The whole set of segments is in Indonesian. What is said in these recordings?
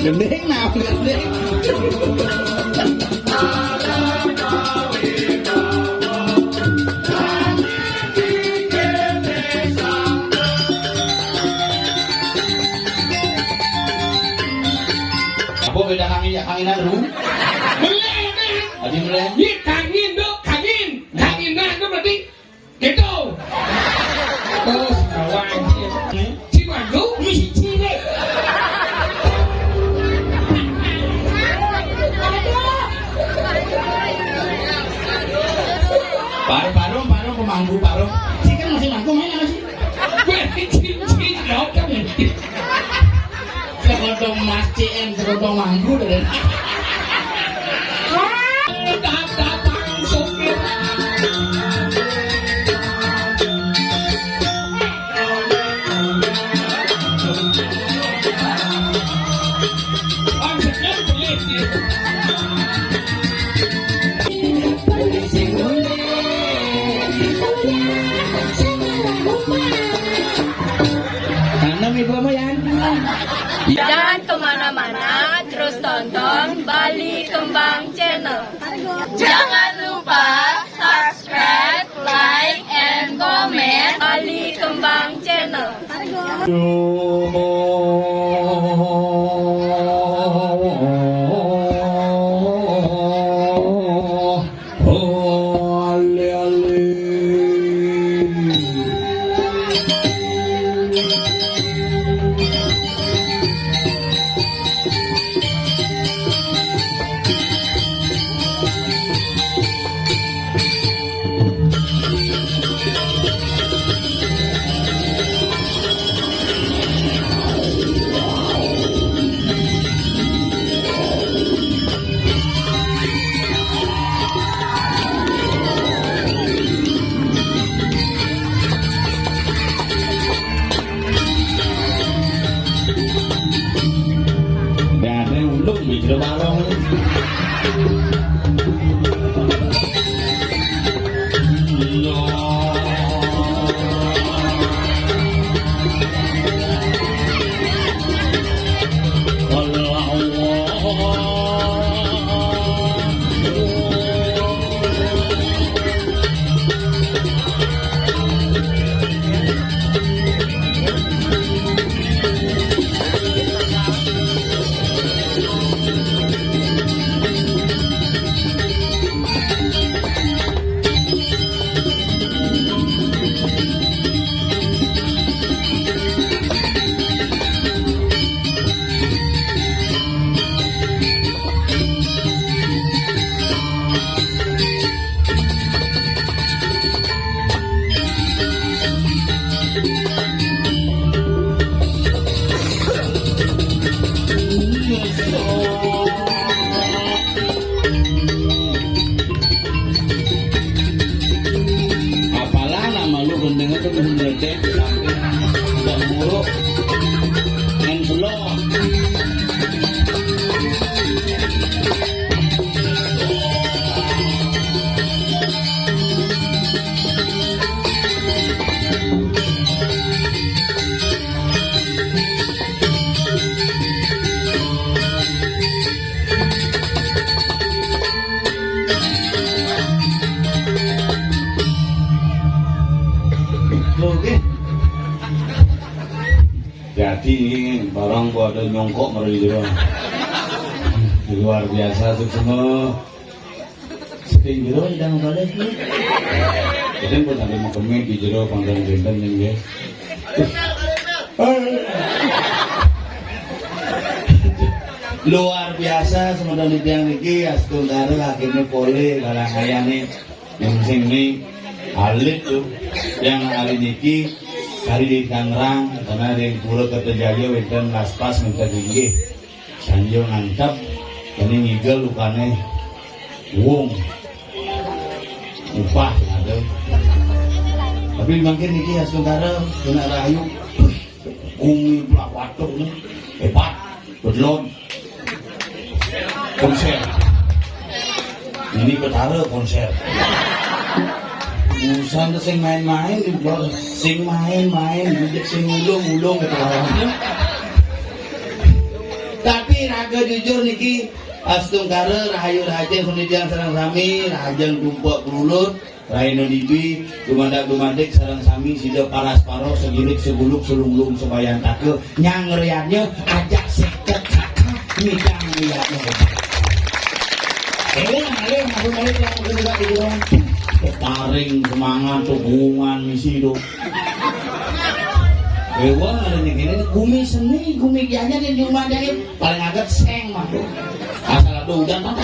Gending nào gending. Apa beda kanginan lu? Tadi mulai. Kangin dok, kangin. Kanginan itu berarti gitu. Terus kawan Cimandu misi cile. Parung pemangku parung. Si kan masih mangku mana sih? Berarti cincin dok kan. Sekotong mas CM, sekotong mangku dari. Datang sopir. Tanam ibu mo yan. Jangan kemana-mana, terus tonton Bali Kembang Channel. Jangan lupa subscribe, like, and comment Bali Kembang Channel. Jero balong. Apalah nama lu gendeng itu gendeng sampai udah muruk main slow. Oke. Jadi barang gua ada nyongkok mari jero. Luar biasa tuh semua. Sedih jero sedang balik nih. Jadi pun sampai mau komen di jero panggilan benten yang guys. Luar biasa semua yang niki astungkare akhirnya pole galang ayane yang sini alit tuh yang hari niki kali di Tangerang karena di Pulau Kertajaya wenten laspas minta tinggi sanjo ngantap ini ngigel lukane wong upah ada tapi makin niki astungkare kena rayu kumi pelak watuk nih hebat bedlon konser ini betara konser busan sing main-main sing main-main sing ulung-ulung gitu Tapi raga jujur niki astungkara rahayu rahajen pendidikan sareng sami rahajeng tumpuk kulut raino dibi dumadak-dumadik sareng sami sida paras-paros segirik seguluk selunglung sebayan take nyang ngeriannya ajak seket kakak midang liatnya alih balik yang kedua di dorong taring semangat hubungan misi tuh Ewa ada nih gumi seni, gumi kianya di rumah dia paling agak seng mah. Asal ada hujan, tang.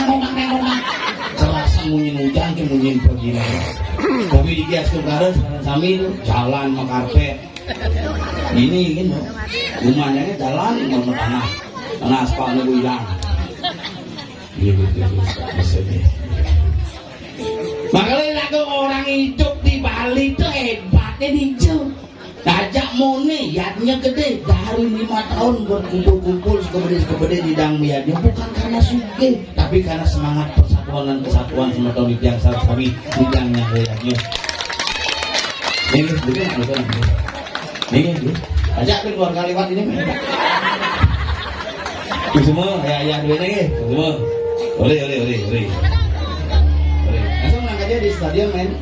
Kerasa munyin hujan, ke munyin pergi lagi. Tapi di kias kebara sekarang sami itu jalan sama karpet. Ini gitu, rumahnya jalan mau tanah aspal nunggu hilang. Gitu, maksudnya. Makanya lagu orang hidup di Bali itu hebatnya hijau. Ajak mone, yadnya gede dari 5 tahun berkumpul-kumpul sekebede di dangmiatnya bukan karena suge, tapi karena semangat persatuan dan kesatuan semua di yang salah kami di dangnya yadnya. Ini betul. Ini ajak keluarga lewat ini. Semua ya dua ini semua. Boleh. Langsung nangkap aja di stadion men.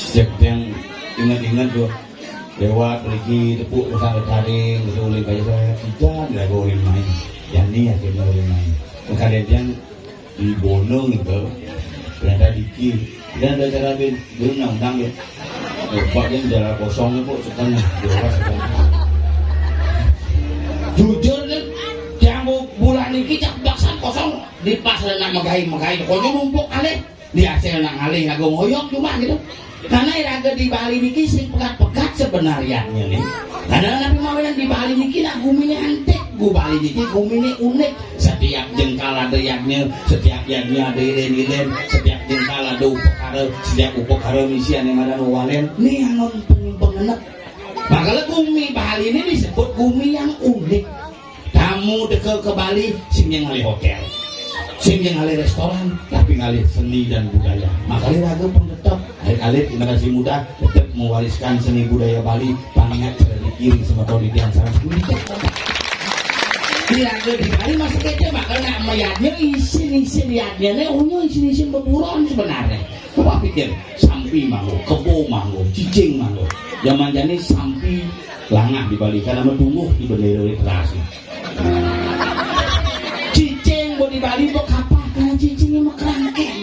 Sejak yang ingat-ingat tuh lewat lagi tepuk besar taring gitu oleh kayak saya tidak dilakuin main jadi akhirnya boleh main kemudian yang di Bonong itu berada di kiri dan ada cara belum undang ya bapaknya jalan kosong itu setengah jelas jujur kan yang bulan ini cak baksan kosong di pas renang megai pokoknya numpuk kali di hasil nang alih lagu ngoyok cuma gitu karena raga di Bali niki sing pekat-pekat sebenarnya nih karena nabi mawilan di Bali niki nak gumine antek Bali niki gumine unik setiap jengkal ada yaknya setiap yaknya ada ilen setiap jengkal ada upekara misian yang ada walen nih anon pengenek makanya gumi Bali ini disebut gumi yang unik kamu deket ke Bali sing yang ngali hotel sing yang ngali restoran tapi ngali seni dan budaya makanya raga pengetop alit generasi muda tetap mewariskan seni budaya Bali pangat dari kiri semua di antara di raga di Bali masih kece makanya mayatnya isin liatnya unyu isin beburon sebenarnya apa pikir sampi manggo kebo manggo cicing manggo zaman jani sampi langah di Bali karena tumbuh di bendera literasi cicing di Bali kok kapal karena cicingnya mekerangkeng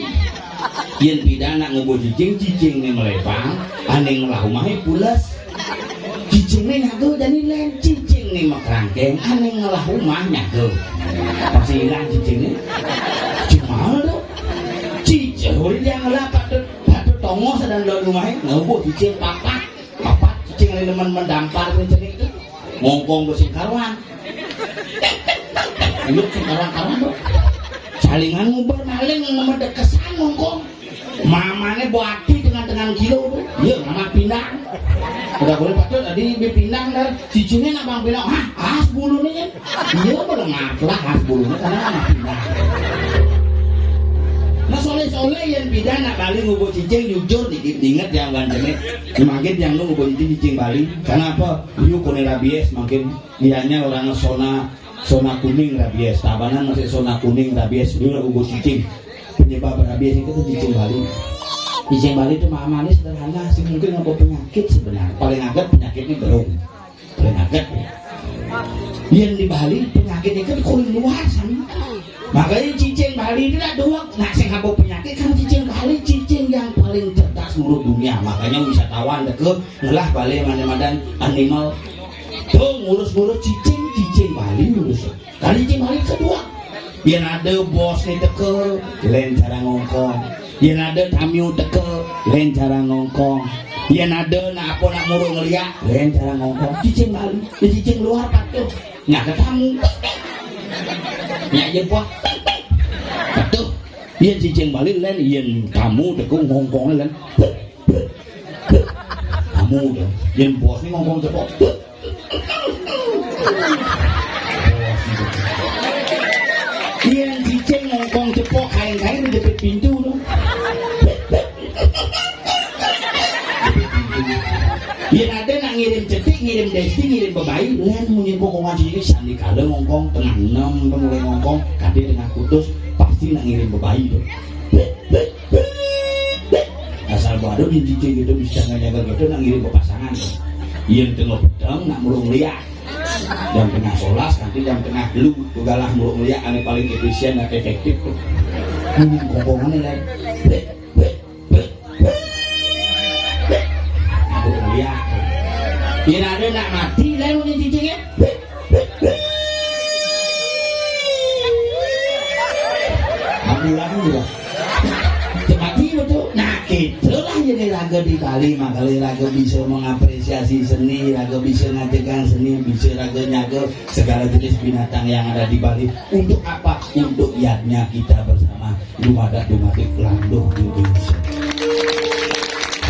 yen pidana ngobo cicing nih melepang aneh ngelah umahe pules cicing nih nyago dan len cicing nih mekerangkeng aneh ngelah umah nyago pasti hilang cicing nih cuma lo cicing udah dia ngelah patut tongos dan lo umahe ngobo cicing papat cicing nih teman mendampar nih cenik itu ngongkong bersih karuan yuk sing karuan lo salingan nguber maling ngemedek kesan ngongkong mamanya buati dengan kilo tuh iya mama pinang udah boleh patut tadi pinang dan cicingnya nak bang pinang as bulunya iya boleh ngaplah as bulunya karena mama pinang nah soleh yang bidang nak Bali ngubur cicing jujur dikit inget yang gantengnya makin yang lu ngubur cicing Bali karena apa yuk kone rabies makin dianya orang zona kuning rabies tabanan masih zona kuning rabies dulu ngubur cicing penyebab rabies itu cicing Bali. Cicing Bali itu mamanya sederhana sih mungkin ngapa penyakit sebenarnya paling agak penyakitnya gerung paling agak yang di Bali penyakitnya kan kulit luar sama makanya cicing Bali itu ada dua nah sing ngapa penyakit kan cicing Bali cicing yang paling cerdas seluruh dunia makanya wisatawan deket ngelah Bali mana-mana animal tuh ngurus cicing Bali ngurus kali cicing Bali kedua yang ada bos nih teke lain cara ngongkong yang ada tamu teke lain cara ngongkong yang ada nak murung ngeliat lain cara ngongkong cicing Bali cicing luar patuh nggak ketemu nyak jemput patuh yang cicing Bali lain yang tamu teke ngongkong lain tamu dong yang bos nih ngongkong cepot yang cicing ngongkong cepok kain-kain di depan pintu dong yang ada nak ngirim cetik ngirim Desti ngirim bebayi lain mungkin pokongan sini sandi kala ngongkong tengah 6 mulai ngongkong kade tengah kutus pasti nak ngirim bebayi tuh asal baru di cici gitu bisa ngajaga gitu nak ngirim pasangan yang tengah pedang nak mulung liat jam tengah solas nanti jam tengah dulu tugalah mulung liat ane paling efisien dan efektif tuh ini ngongkongannya lain mulung liat kira ada nak mati lain mungkin cicingnya lagu-lagu juga mati betul nah itulah jadi raga di Bali makanya raga bisa mengapresiasi seni raga bisa ngajarkan seni bisa raga nyaga segala jenis binatang yang ada di Bali untuk apa? Untuk yatnya kita bersama Dumadak Landoh Indonesia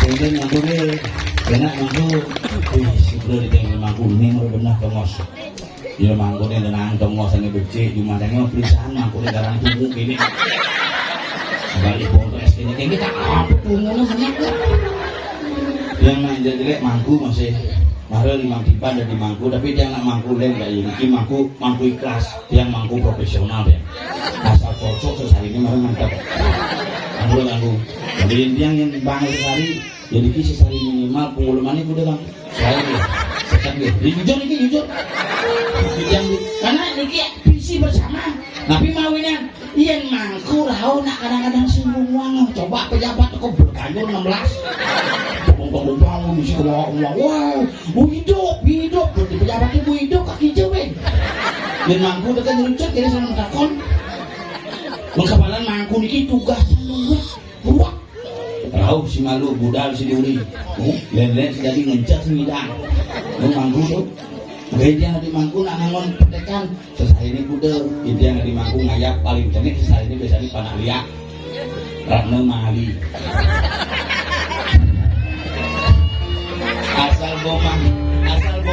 kemudian ngaturnya enak mangku sebelum ditengah mangku ini mau benar tongos ya mangku ini tenang tongos ini becik cuma tengok perisahan mangku ini garang tunggu ini balik foto es ini kayak kita apa tunggu namanya yang main jelek mangku masih mahal 5 tipan dari mangku tapi dia nggak mangku lain kayak ini mangku ikhlas yang mangku profesional ya asal cocok sehari ini malah mantap mangku jadi yang bangun sehari jadi kisi sehari minimal pengulumannya udah bang saya sekat dia jujur yang karena ini visi bersama tapi maunya iyan mangku lau nak kadang-kadang singgung uang coba pejabat kok berkayun 16 bang bisa uang wah hidup berarti pejabat ibu hidup kaki jauhin dan mangku dekat ngerucut jadi sama takon mengkapalan mangku ini tugasnya buat tahu si malu budal si diuli lain-lain jadi ngencet semidang mangku tuh gereja di mangku nak ngangon petekan selesai ini kuda gereja di mangku ngayak paling cenik selesai ini biasanya panah liak Ratna Mahali asal bomang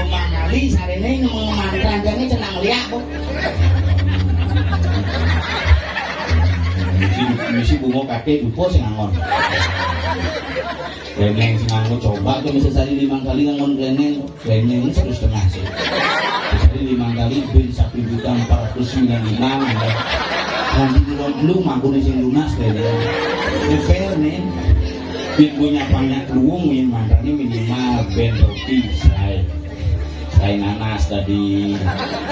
ngali sari ini mantra jani cenang liak kok misi bungo kakek dupo sing ngangon kleneng sing ngangon coba tuh bisa sari 5 kali ngangon kleneng ini 1,5 sih sari 5 kali bin 1.495 nanti dulu mampu sing lunas kleneng ini fair nih punya banyak luung yang mantannya minimal ben roti selai nanas tadi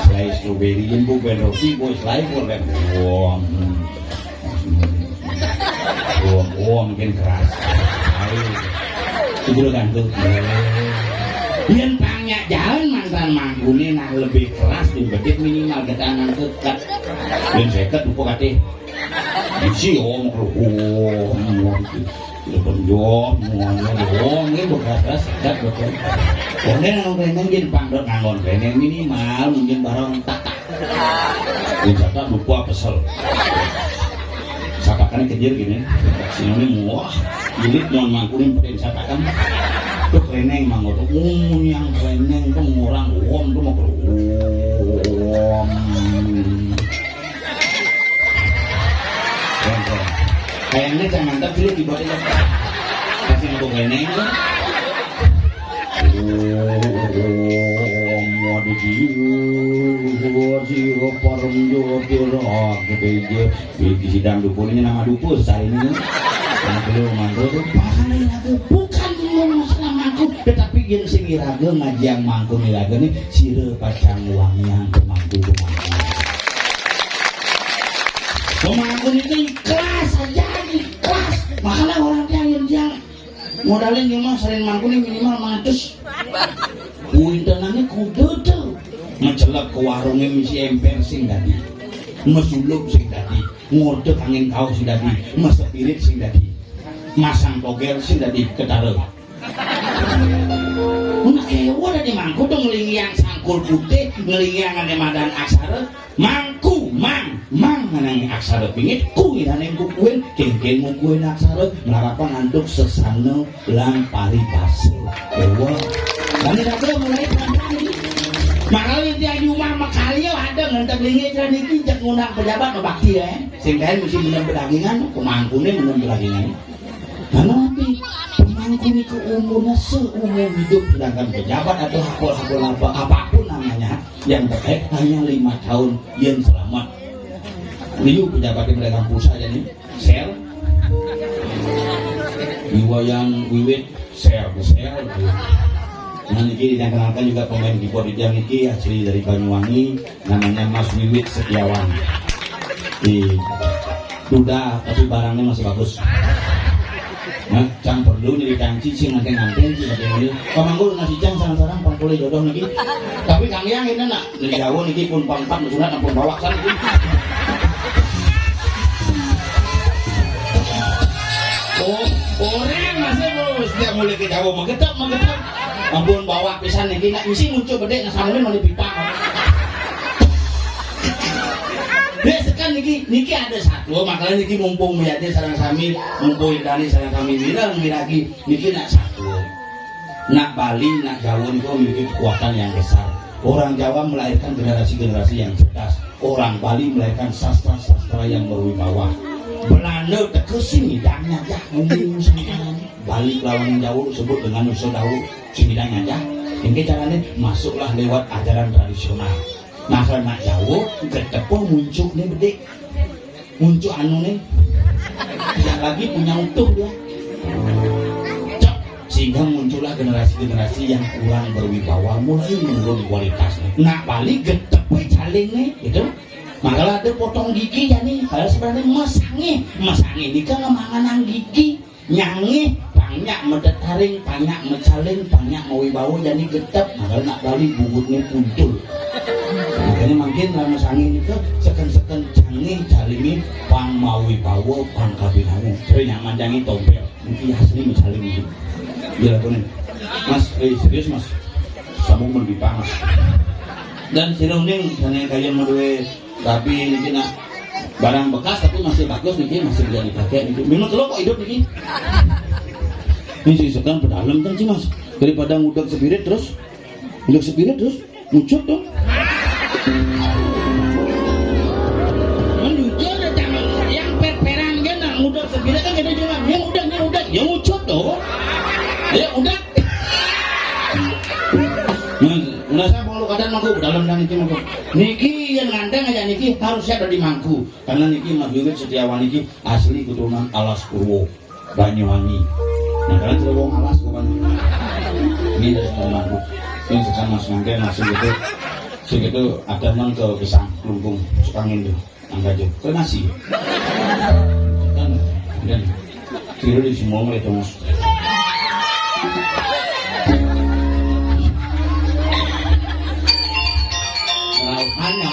selai strawberry yang bu ben roti boy selai boleh mungkin keras itu dulu kan tuh yang banyak jalan mantan mangkuni nah lebih keras dibedit minimal ketangan kekat dan seket lupa katih isi penjom ini bekas sekat betul kemudian ngangon mungkin pangdot ngangon kreneng minimal mungkin barang tak dan jatah lupa kesel sapakannya kecil gini sini wah jilid mohon mangkunin pakai sapakan tuh kreneng manggut yang kreneng tuh orang tuh mau kayaknya saya mantap dulu di bawah kasih ngomong kreneng waduh jiwa parum jiwa pirok gitu sidang dukun ini nama dukun saya ini belum mangku bukan masalah mangku tetapi yang singiraga ngaji yang mangku niraga nih sire pacang uangnya ke mangku pemangku itu ikhlas aja ikhlas makanya orang yang modalin mah sering mangku nih minimal 100 wintenannya kudu tuh mencelap ke warungnya misi emper sing tadi mesulup sing tadi ngode angin kau sing tadi mesepirit sing tadi masang togel sing tadi ketara mana kewa ada di mangku tuh ngelingi yang sangkul putih ngelingi yang ada madan aksara mangku mang nganangi aksara pingit kuih dan yang kukuin kengkeng ngukuin aksara ngarapan anduk sesana lang paripase kewa dan tidak boleh mulai pelan-pelan ini makanya yang di rumah makali ada ngantar lingi dan ini jak ngundang pejabat bakti ya sehingga mesti benar berdagingan pemangkunya benar berdagingan karena nanti pemangku niku umurnya seumur hidup, sedangkan pejabat atau hapol-hapol apapun namanya yang terbaik hanya 5 tahun yang selamat. Liu pejabat di mereka pusat aja nih, sel, Iwayan Wiwit, sel. Nah niki dikenalkan juga pemain keyboard di jam niki asli dari Banyuwangi, namanya Mas Wiwit Setiawan. Duda tapi barangnya masih bagus. Nah, cang perlu jadi tangci sing nganteng-nganteng sih katanya. Pamanggul nasi cang sarang-sarang pangkule jodoh niki. Tapi Kang Yang ini nak dari Jawa niki pun pang-pang sunat ampun bawa san iki. Oh, orang masih bos dia mulai ke Jawa mengetap. Ampun bawa pisan niki nak misi muncul bedek nasamune mani pipa. Sekarang niki ada satu, makanya niki mumpung melihatnya sarang sami, mumpung dari sarang kami miragi niki nak satu. Nak Bali, nak Jawa itu memiliki kekuatan yang besar. Orang Jawa melahirkan generasi-generasi yang cerdas. Orang Bali melahirkan sastra-sastra yang berwibawa. Belanda tekesing hidangnya aja, ngomong sama Bali lawan Jawa disebut dengan usul Dawu, hidangnya aja. Ini caranya masuklah lewat ajaran tradisional. Nah karena Jawa ketepo muncul nih bedek, muncul anu nih, tidak lagi punya utuh dia, cok, sehingga muncullah generasi-generasi yang kurang berwibawa, mulai menurun kualitasnya. Nah balik ketepo jaling nih, gitu. Makalah ada potong gigi ya nih, kalau sebenarnya masangi ini kan mangan gigi, nyanyi, banyak medetaring, banyak mecaling, banyak mewibawa jadi getep, makalah nak balik bungkutnya puntul. Makanya makin lama sangi itu seken-seken canggih jalimi pang mawi bawa pang kabinamu sering nyaman jangi tompel mungkin asli misalnya gitu dia lakukan mas, serius mas sambung mendipa mas dan sirungning sana kaya medue tapi ini nak barang bekas tapi masih bagus nih masih bisa dipakai nih minum telur kok hidup nih ini sih sekarang pedalam kan sih mas daripada ngudak spirit terus muncul dong. Menunjuk yang perperan kan udah segini kan kita cuma yang udah yang ucut tuh ya udah udah saya mau lu kadang mangku dalam dan niki mangku niki yang nganteng aja niki harusnya ada di mangku karena niki Mas Wiwit Setiawan niki asli keturunan Alas Purwo Banyuwangi. Nah kalian sudah bawa alas bukan ini dari mangku ini sekarang Mas nganteng masih gitu segitu ada man ke pisang lumbung sukangin tuh angkat ke nasi dan kira di semua mereka mas lautannya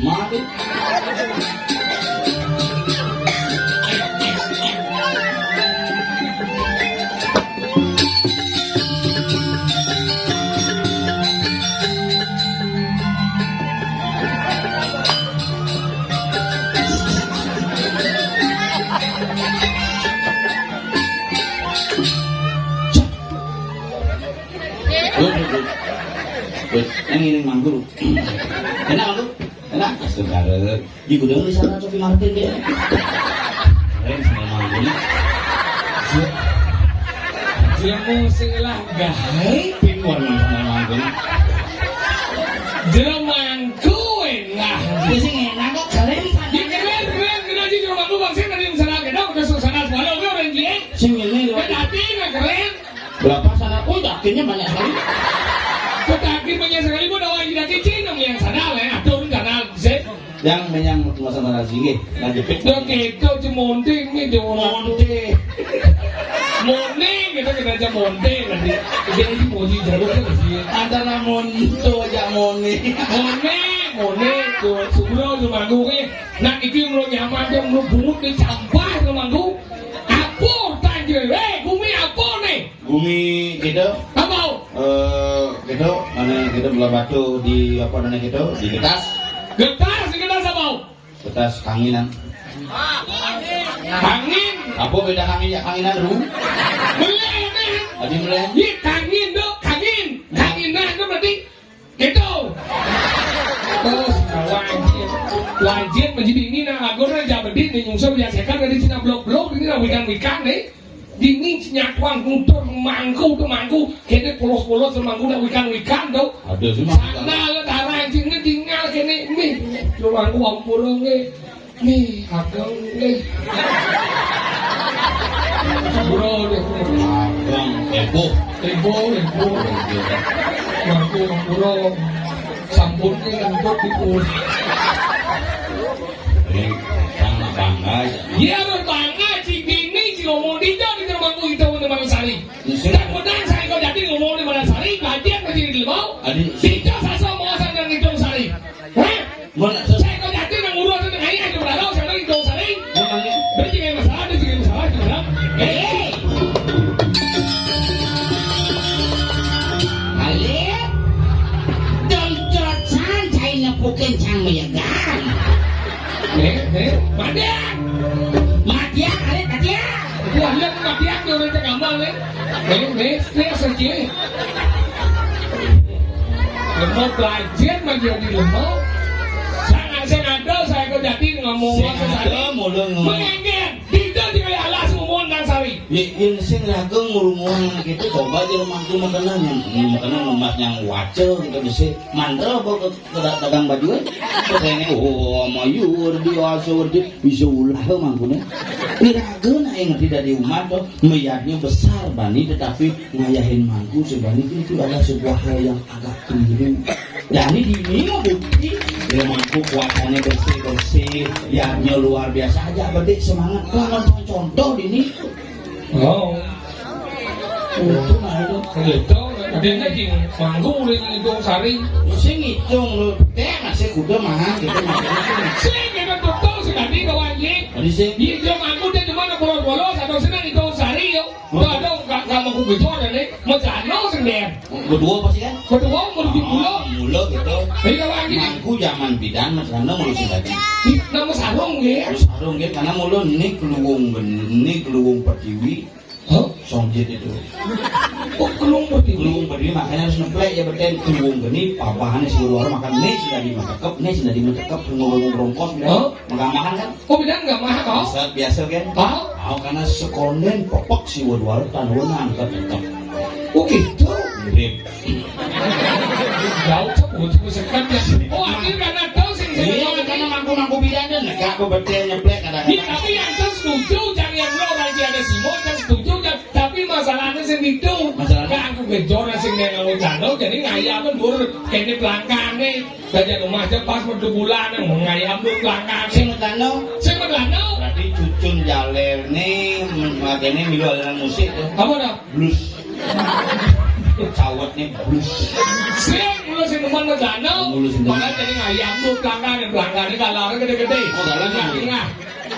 asma tuh. Yang ini manggur. Enak manggur? Enak. Saudara, ibu dengar di sana Sofi Martin dia. Keren sama manggur. Dia musing lah gahai Pinguan sama manggur. dia mangku lah Biasanya enak kok keren. dia keren aja di rumah gua bangsa dari sana kita udah susana semua lo orang dia Sing ini kan hati nggak keren berapa sana? Oh, dakinya banyak sekali. tetapi banyak sekali pun orang tidak kecil yang sana lah atau sana sih Yang menyang masalah sini, ngajepit. Udah gitu cemonting nih di orang Monte. Monting kita aja monting nanti jadi di moji jarum kan sih Antara monto aja mone. Mone tuh sebelum tu manggu ke nak itu yang nyaman dia mau bungut di campur tu manggu apa tanya bumi apa nih Bumi gitu. apa Gitu, mana gitu belah batu di apa namanya gitu di getas, getar sekedar apa getas kanginan. angin Apa beda kangin ya kanginan ru? meleh Tadi mulai. ini kangin dok kangin nah itu berarti gitu terus wajib menjadi ini nah agor aja berdiri nih nyungsep biasakan dari Cina blok ini lah wikan nih dini nyakuan kutur mangku tuh mangku kene polos tuh mangku dah wikan tuh Ada semua. sana lah darah anjingnya tinggal kene nih tuh mangku ampurung nih ageng nih bro deh Abang Ibu, mangku ampurung sampurnya untuk dipur ini sama bangga. iya berbangga si dini si ngomong di mangku itu untuk Malasari dan kemudian saya kau jadi ngomong di Malasari bagian menjadi di limau Adi, tidak sasa mau sangat di Sari mana saya kau jadi yang urus dengan ayah itu berada saya di Sari mana? berarti kayak masalah gimana Alip, doncot santai nepukin sang meyegan. Matiak Matiak, Alip, matiak. Wah, lihat matiak dia udah cakap gampang lihat saja lemau belajar bagi di lemau saya ada saya kau jadi ngomong Ada mulu ngomong. mengengen tidak tinggal alas ngomong dan sari Yang sing ragu ngurung gitu coba aja rumahku makanan yang emas yang wacel gitu bisa mandra apa ke dagang baju kayaknya mayur biasa bisa ulah mangkune ini ragu nah yang tidak di umat tuh meyaknya besar bani tetapi ngayahin mangku sebani itu adalah sebuah hal yang agak keliru jadi di ini bukti dia mangku kuatannya bersih yaknya luar biasa aja berarti semangat contoh ini. oh Itu mah itu. gitu ada yang manggung di Hidung Sari Saya ngitung lu, masih kuda mah gitu makanya. saya kena betul sekali kawan ye Tadi saya dia manggung dia cuma bolos atau senang Hidung Sari yo ada nggak mau kubicara nih mau jano sendiri berdua pasti kan? kedua mau di pulau Mula gitu. ini kawan ye Mangku zaman bidan mas karena mulu tadi. nama sarung ye Sarung gitu karena mulu ini keluwung pertiwi. Hah? Songjit itu. Oh, kelung berarti. Keluwung pertiwi makanya harus ngeplek ya betul keluwung gini papahannya si luar makan nih sudah dimatekep ngomong rongkos Oh. makan kan? Oh, beda enggak mah kau? Biasa kan? Kau? Tahu karena sekonden popok si wadwal tanuan angkat tetap. Oh, gitu. Mirip. Jauh cabut sekat ya. Oh, akhir karena tahu sing Iya, karena mampu bidan dan enggak aku betul nyeplek kadang-kadang. ya, tapi yang kan setuju jangan yang lo lagi ada Simon kan setuju tapi masalahnya sing itu Masalahnya? kan aku gejor sing neng lo jano jadi ngayam dur kene pelangkane saja rumahnya pas berbulan ngayam dur pelangkane Sing metano sing melano berarti cucun jaler nih makanya milu aliran musik tuh apa dah blues cawet nih blues sing lo sing teman ngejana, mana jadi ngayam lu pelanggan galar gede-gede. Oh, galar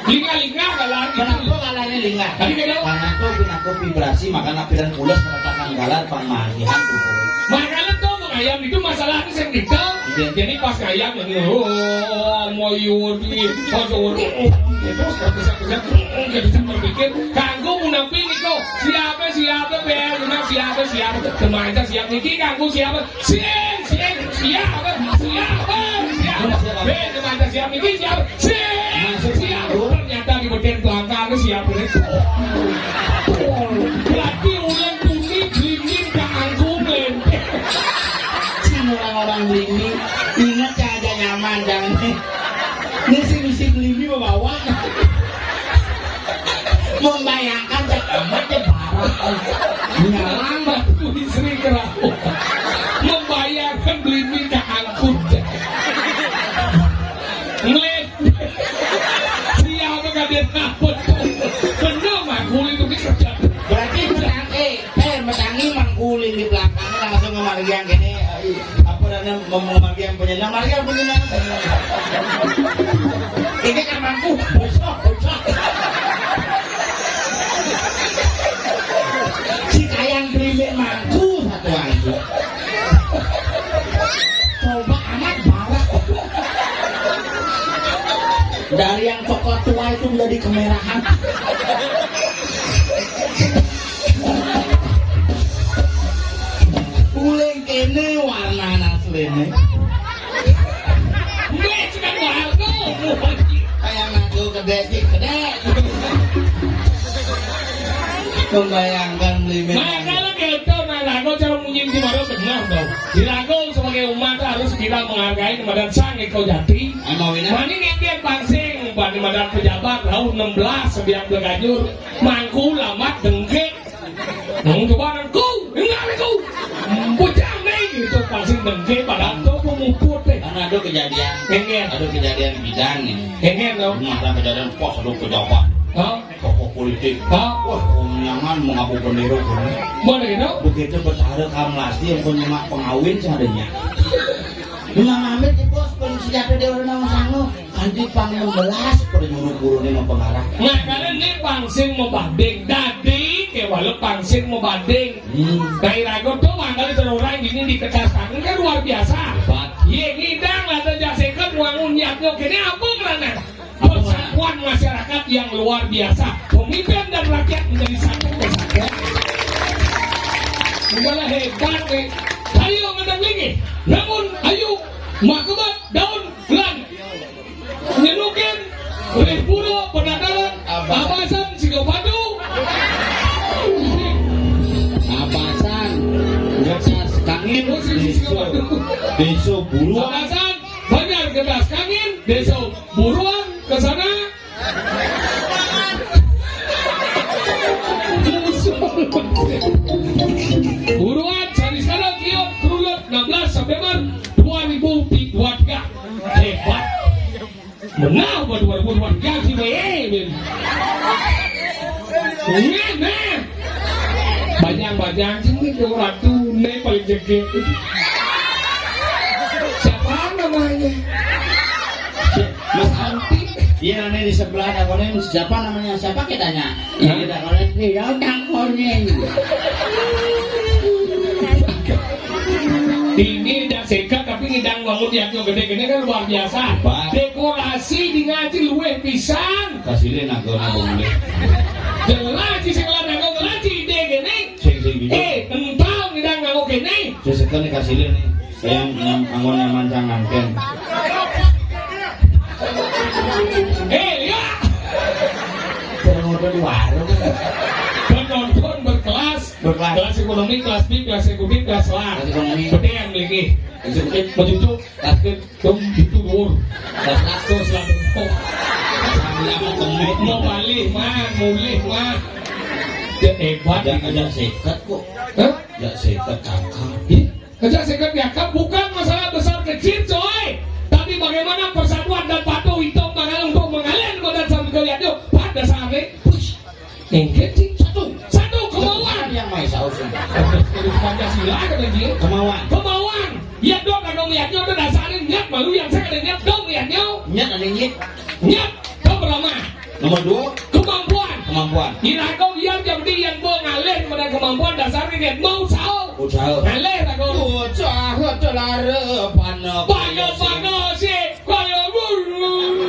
Linga galar. Kenapa galarnya lingga? Tadi kena. Karena tuh aku vibrasi makanya piran pulas merasakan galar pangmagihan tuh. Makanya tuh ngayam itu masalahnya sendiri. Jadi pas ngayam jadi mau yuri, terus bisa berpikir, kanggo munafik niko siapa teman siapa niki kanggo siapa siapa teman siapa niki siapa ternyata di bagian belakang siapa itu berarti ulang kuning dingin kanggo lente orang Blimi ingat ada nyaman jangan misi Blimi membawa membayangkan amatnya barang nyalang batu di Sri Kerau membayangkan Blimi tak angkut ngeliat siapa kader apa bener mangkuli itu kerja berarti menangi mangkulin di belakangnya langsung ngemargian gini apa namanya memargian penyenang margian penyenang ini kan mangku bosok si kayang Blimi mangku satu angku coba amat barak dari yang coklat tua itu menjadi kemerahan kuling kene warna asline gue cuma warna kayak ngadu gede membayangkan Blimi nah kalau gitu Rago cara munyin di mana benar dong di Rago sebagai umat harus kita menghargai kepada sang Eko Jati mani ngekir pangsing pada madan pejabat tahun 16 sebiak bergajur mangku lamat dengkek coba nangku bujang nih gitu pangsing dengkek pada itu pemuput deh karena ada kejadian bidan nih kengen dong ada kejadian pos ada pejabat tokoh politik wah nyaman mengaku bendera mana gitu begitu bertaruh kamlasti yang punya pengawin seadanya Mamamit di bos pensiap dia orang nama sanggup kanti pang 16 perjuru-guru ini mau pengarah nah karena ini pangsing mau banding tadi walau pangsing mau banding dari Rago tuh mangkali orang ini dikecaskan kan luar biasa iya ngidang lah terjasikan wangun nyatnya kini apa karena persatuan masyarakat yang luar biasa pemimpin dan rakyat menjadi satu kesatuan udahlah hebat nih ayo ngedang lagi namun ayo makubat daun gelang nyenukin oleh puro penadaran abasan sigopadu abasan ngegas kangin deso buruan abasan banyak ngegas kangin deso buruan kesana buruan cari sekarang kiot kerulut 16 September 2023 hebat benar buat 2023 sih banyak sih itu ratu nih paling jegek siapa namanya Mas Antik iya nih di sebelah dakonin siapa namanya siapa kitanya ini dakonin iya dakonin ini tidak sekat tapi ngidang bangun yang gede-gede kan luar biasa dekorasi di ngaji luweh pisan kasihnya nagona boleh jelas sih sekolah nago ngaji ide gini entah ngidang nago gini sesekali kasihnya nih yang anggon yang mancang angken ya terngobrol di warung penonton berkelas kelas ekonomi, kelas B, kelas eksekutif, kelas A gede yang miliki eksekutif, pencucuk, kelas B, itu dhuwur kelas A, kelas mau balik mah, mulih mah hebat Ajak sekat kok. Hah? Ajak sekat kakak. Ajak sekat kakak bukan masalah besar kecil coy. Tapi bagaimana persatuan dan patuh itu untuk mengalir badan sampai kalian itu pada saatnya push. Engkeci satu kemauan yang main saus. Pancasila kata dia. Kemauan. Nyet dong kagak ngeliatnya udah dasarnya nyet malu yang saya ada nyet dong ngeliatnya. Nyet ada nyet. Nyet kau pertama. Nomor 2 Kemampuan. Kira kau biar jam di yang gua ngalih kepada kemampuan dasarnya nyet mau sao. Ngalih tak kau. Bocah telare panas. Panas sih kaya bulu.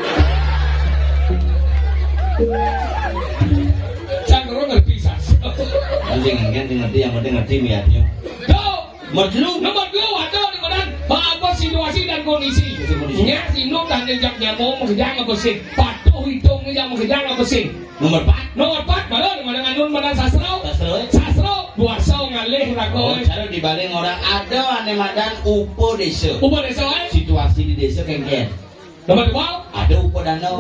Jangan ngerti sas. anjing ngerti yang penting ngerti niatnya. Nomor 2 ada di mana apa situasi dan kondisi. Nya sinung dan jejak nyamuk mengejar apa sih? Patuh hitung yang mengejar apa sih? Nomor 4 malah di mana nganun mana sastra buasa ngalih rago. Cara dibanding orang ada ane madan upo desa. Eh? Situasi di desa kengken. Nomor 2 ada upo danau.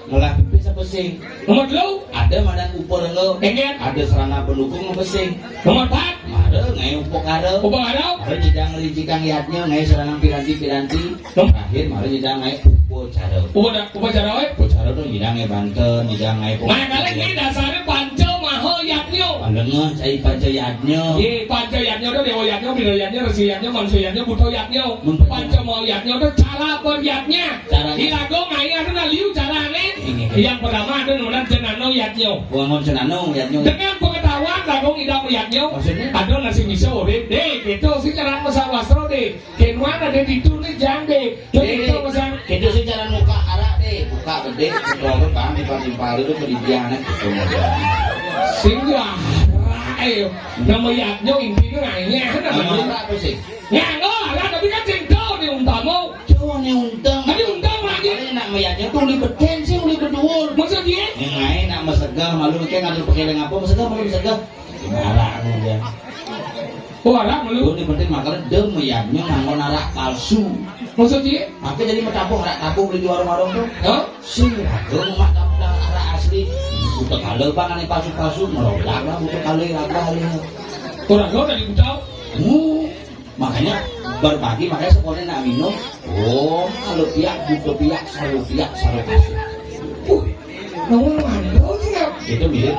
Ngelah pipis apa sih? Nomor 2 ada madan upo danau. kengken. Ada sarana pendukung apa sih? Nomor 4 ada ngai upo karo. Ada jidang rijikang yatnya ngai sarana piranti. Terakhir mari jidang ngai upo caro. Upo caro eh? Upo caro tuh jidang ngai Banten, jidang ngai Mana kalian ini dasarnya panco maho yatnyo. Pandengah cai panco yatnya. Ye panco yatnya tuh dewa yatnya, bidal yatnya, resi yatnya, manusia yatnya, buto yatnya. Panco mau yatnya tuh cara beryatnya. Ilago ngai ada liu cara nih. Yang pertama ada namanya jenano yatnya. Buang jenano yatnya. Dengan pengetahuan lagu ngidam yatnya. Ada nasi miso deh, gitu sih cara masak wasro deh. Kenwana deh ditulis jang deh. Itu masak. Itu sih cara muka arah deh, buka gede, kalau bang timpal itu peridianan gitu. Singgah, ayo, nama yatnya intinya ngainya, Nomor apa sih? Nggak, tapi kan cengkau nih untamu. Cuma nih untang. Tadi untang lagi. Ini nak mayatnya tuh libet tensi, libet dhuwur. Maksud dia? Yang lain nak mesegah, malu kayak ngadil pakai dengan apa mesegah, malu mesegah. Marah dia. Oh, arah malu. Ini penting makanya dem mayatnya ngangon arak palsu. Maksud dia? Aku jadi metapuh arak tapuh beli di warung-warung tuh. Hah? Sih, aku mah tapuh arak asli. Udah kalau bang ane palsu-palsu merodak lah, udah kali raga. Orang kau dari Butau. Makanya berbagi makanya sekolahnya nak minum. Oh, kalau pihak butuh pihak selalu kasih. Nomor mana? Itu mirip.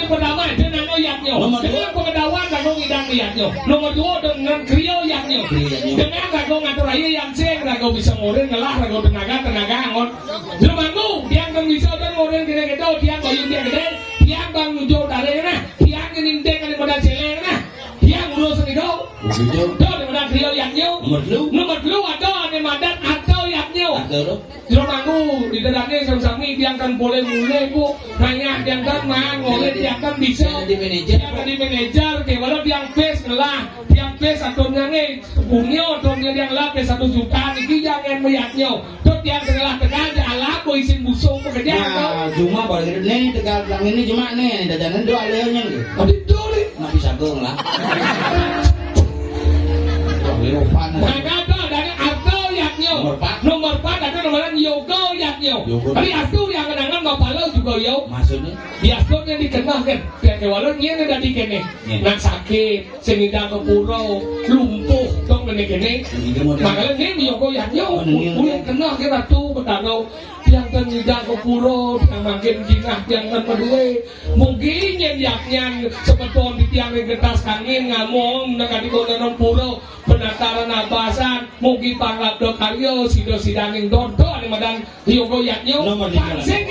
Pertama dengan oyaknya. Dengan pengetahuan lagu ngidang yatnya. Nomor 2 dengan kriyo yatnya. Dengan lagu ngatur raya yang seng lagu bisa ngorin ngelah lagu tenaga angon. Jelmangu tiang kan bisa dan ngorin gede tiang bayun dia gede. Tiang bang nujo darena. Tiang nindeng kan pada celena. Tiang urus itu. Itu dengan kriyo yatnya. Nomor 2 ada ane madan atau yatnya. Jelmangu di dadanya sami tiang kan boleh mulai bu. Hanya tiang kan ngoleh tiang kan bisa di manajer kayak walau tiang pes ngelah tiang pes atau nyanyi bunyo atau tiang lah pes 1 juta niki jangan meyaknya tuh tiang ngelah tegal jalan boy isin busung pekerja nah cuma boleh nih tegal bilang ini cuma nih dajanan dua alehnya nih tapi doli nggak bisa gong lah ada dari atau yaknya nomor 4 ada nomor yoga yaknya tapi itu yang kenangan mapalau juga yo maksudnya biasanya dikenal kan kayak walau dia udah dikene nak sakit senida ke puro lumpuh dong menekene makanya ini yoga yaknya udah kenal kita tuh betano yang senida ke puro yang makin jinah yang kedua mungkin yang yaknya sebetul di tiang getas angin ngamong dengan di konon puro penataran abasan mungkin panglap do karyo sido sidangin dodo ada madan yoga yaknya pansing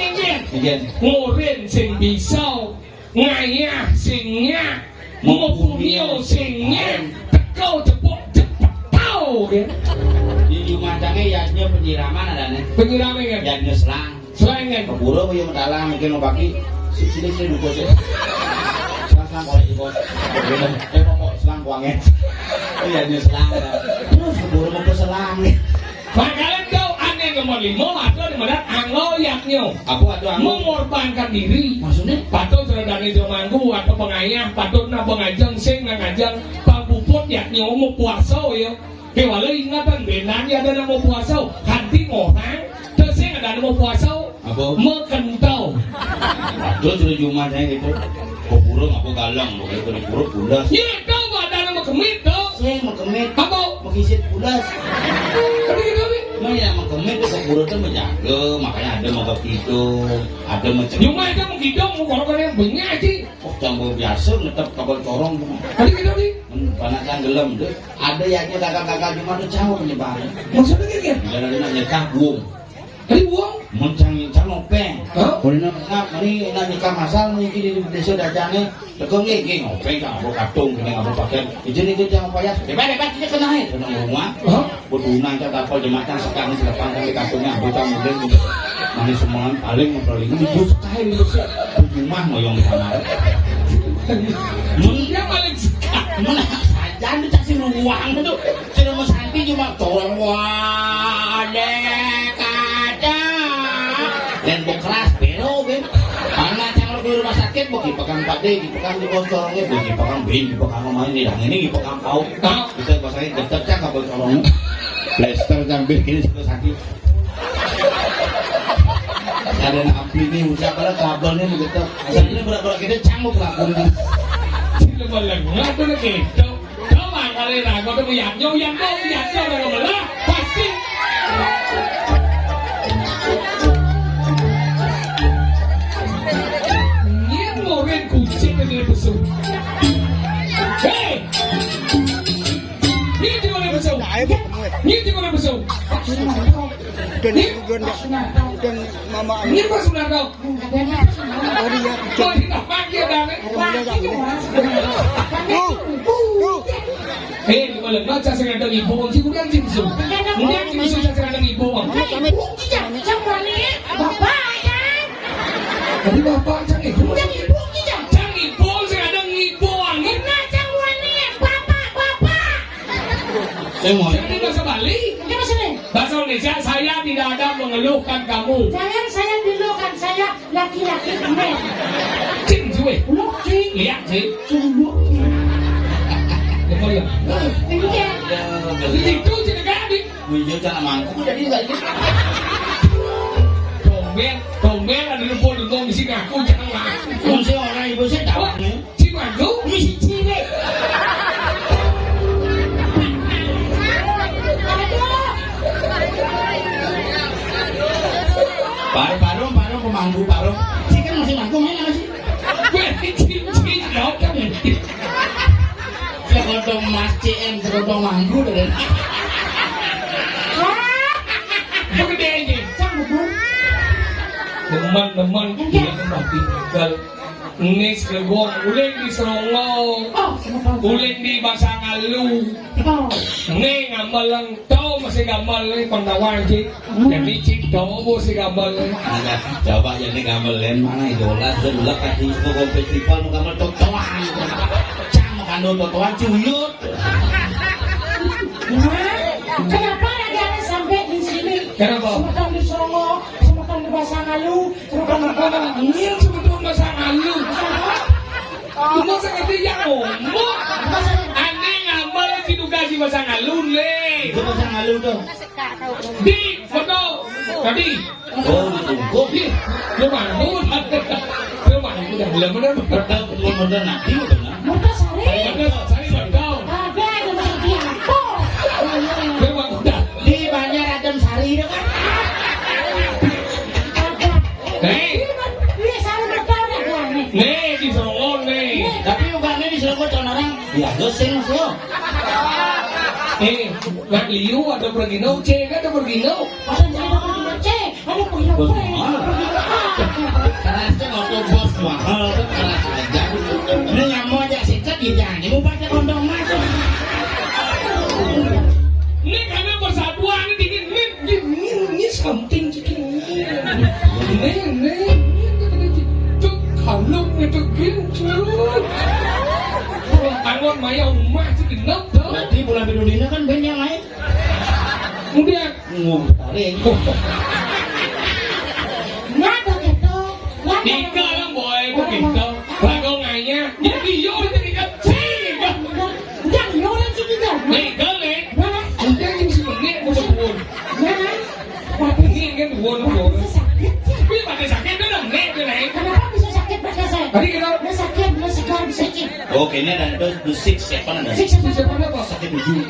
ingin ngurin sing bisa ngayah singnya ngupunyo singnya tekau cepuk tau kan di rumah tangga yasnya penyiraman ada nih penyiraman kan yasnya selang kan keburu punya mendalang mungkin mau bagi sini duko sih selang oleh di bos pokok selang uangnya yasnya selang terus keburu mau ke selang nih makanya kau aneh nomor 5 atau dimana anglo yaknya mengorbankan diri maksudnya patut seredani jomanggu atau pengayah patut na pengajang sing ngajang pambuput yaknya mau puasa ya walau ingatan benangnya ada mau puasa hati orang terus yang ada mau puasa mekentau aduh sudah cuma saya gitu keburu aku galang bukan keburu bulas iya kau ada mau kemit tuh saya mau kemit apa mau kisit bulas tapi mah ya mengemit itu keburu tuh menjaga, makanya ada mau gitu, ada macam. Cuma itu mau gitu, mau kalau yang banyak sih. Oh, campur biasa, tetap kabel corong tuh. Tadi gitu nih. Panas tenggelam tuh. Ada yang kakak-kakak cuma tuh campur penyebar. Maksudnya gini? Jangan ada nyekah buang. Tadi buang. Mencang nopeng. Hah? Boleh nak ini nikah masal nih di desa dajane. Tekong iki ngopeng karo katung kene ngapa pakai. Ijen itu jangan payah. Bebas kita kena ae kena rumah. Hah? Buduna kita tapal jemaatan sekarang selepan kali katungnya anggota mungkin manis semua paling ngobrolin ini bus kae bus rumah moyong kamar. Dia paling suka. Mana saja itu kasih ruang itu. Cuma mau santi cuma tolong wadek ada. Dan mau keras belo kan. Mana yang di rumah sakit mau dipegang pade, dipegang di pos corongnya, dipegang bin, dipegang rumah ini, yang ini dipegang kau. Kita bahasanya getek cak kabel corong. Blaster sambil kini sudah sakit. Ada ampli ini usia pada kabelnya begitu. Asal ini berat-berat kita canggung pelakon ini. Sila malang nga ito na kito. Tama ka rin ako ito mo yan yo na kamala. Pasti! Yan mo rin kutsik na nilipuso. Hey! Hindi ko nilipuso. Hindi ko nilipuso. Dan mama Hindi ko sunagaw. Maria Kau tidak panggil dami. Eh, kalau baca saya ada ibu, sih bukan jimsu. Bukan jimsu saya ada ibu. Tadi bapak cang ibu. Cang ibu saya ada ibu. Saya mau Jadi bahasa Bali. Bahasa Indonesia saya tidak ada mengeluhkan kamu. Jangan saya dulukan, saya laki-laki kemen. Cing cuy. Luki. Lihat sih. Luki. Apa ya? Ini Itu cina gadi. Wujud cara mangkuk jadi enggak ini. Tomben ada di pol dong di sini aku jangan ngaku. Kunci orang ibu saya tahu nih. Cuma aku misi cile. Paru pemangku paru. Sih kan masih mangku mana masih? Gue cing jauh kan. Sekodong mas CM sekodong mangku dan. Begede aja. Teman-teman dia tempat tinggal. Nis legong uling di Serongong. Uling di Basangalu. Nih ngamal lang tau masih ngamal nih Pantawan sih. Jadi cik tau masih ngamal nih. Coba jadi gamelan mana idola sebelah kasih itu festival mau gamel totoan. Cang makan totoan cuyut. kenapa ada sampai di sini? Kenapa? Semeton di Songo, semeton di Basangalu, semeton di Gunung. Ini sebetulnya Basangalu. Cuma seperti yang ngomong. Aneh ngamal di dukasi Basangalu nih. Itu pasang ngalu tuh. Di foto tadi. Oh ditunggu. Di rumah udah benar. Betul nanti benar. Muka sari. Saya betul. Ada masih diampo. Memang udah. Di Banjar Adem Sari itu kan. Ada. Nih, Ini sari betul ada nih. nih di Serongong nih. Tapi bukannya di Selangor tahun orang. Ya goseng sih. Nggak liu ada pergino, cek ada pergino. Masa jadi ada pergi C, ada pergi Bos B. mahal. Kerasnya waktu bos mahal kan keras aja. Ini nggak mau aja sikat ya jangan. Mau pakai kondom masuk. Ini karena persatuan ini dingin. Ini something cikin. Ini cuk kalung itu gitu. Angon maya umah cikin nop tuh. Berarti bulan Bidulina kan band yang lain. Udah. Ngumtaring. Nyata gitu. Ika lang boy, begitu. Bago nganya, jadi yo jadi kecil. Jangan nyoran sih kita. Nih kali, Mana? udah yang sebenarnya bukan buon. Mana? Tapi Ini kan buon. sakit sih. Tapi pakai sakit tuh dong, nih nih. Kenapa bisa sakit pada saya? Tadi kita Dia sakit, dia sekarang sakit. Oke ini ada the six siapa ada? Siksa siapa apa? Sakit tujuh.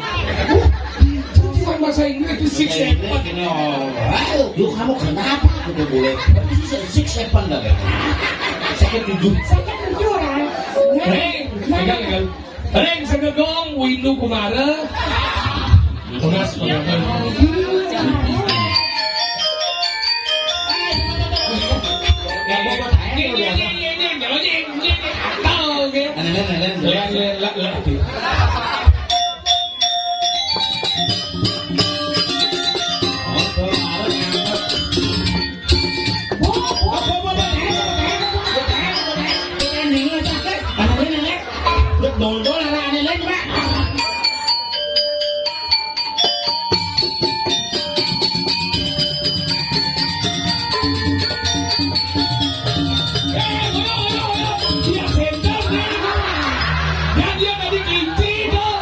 Cuma bahasa Inggris six seven. Ini lu kamu kenapa gitu boleh? Six seven dah kan? Sakit tujuh. Sakit tujuan. Reng, Reng segegong windu kumara. Tunas pengaman. Dol-dol lah ini lagi, Pak. Dia sendok dan dia tadi kelinci dong.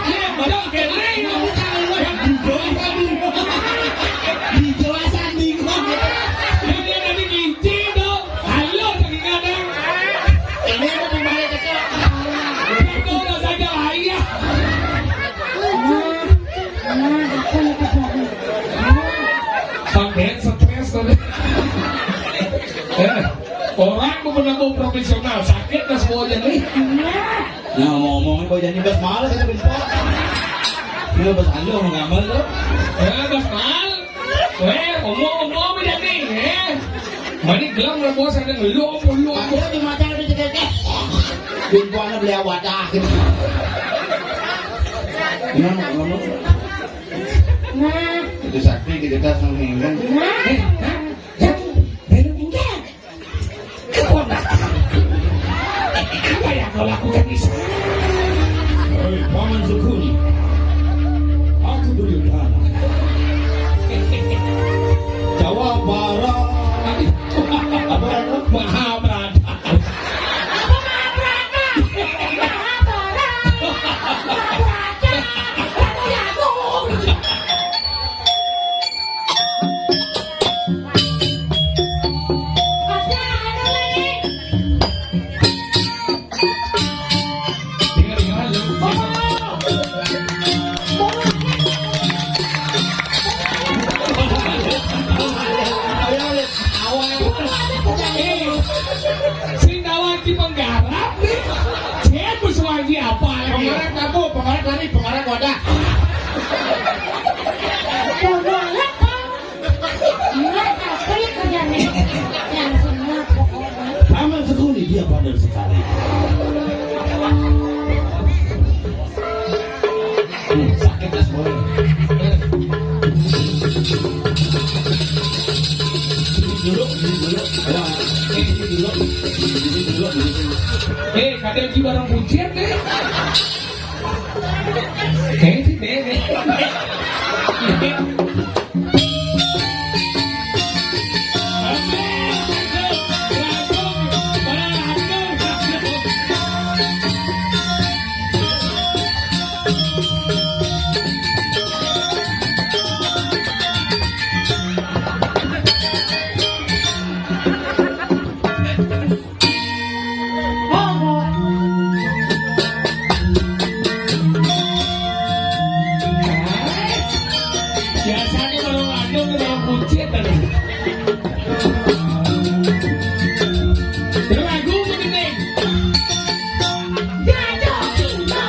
Dia badan keleng. Dijelasan bingung. Dan dia tadi kelinci dong. Halo saking kadang. Ini apa kembali ke Itu udah saja ayah. Pakai stres tadi. Orang mau profesional sakit lah semuanya nih. Nah, ngomongin kok jadi bas malas kita bentuk. Ini bas anda mau ngamal tuh. Bas mal. Ngomong aja nih. Mari gelang lah bos ada ngelom. Ada di mata ada cekek. Bintuannya beli wadah. Gimana ngomong? Nah, Itu sakti kita sama ingin. Apa yang kau lakukan di sana? Hei, Paman Sukuni. Aku Duryodhana. Jawa Barat. Apa itu? Mahabharata. Sindawati penggarap nih. Saya bersuara apa lagi? Pengarat tabu, pengarat lari, pengarat wadah. banget kan? Apa yang kerjanya? Yang semua pokoknya. Paman Sukuni dia pandai sekali. Sakit lah semua. Kadang lagi barang pujian deh. Sih deh. Biasanya kalau ngandung ke dalam pujian tadi. Lagu begini. Jatuh cinta.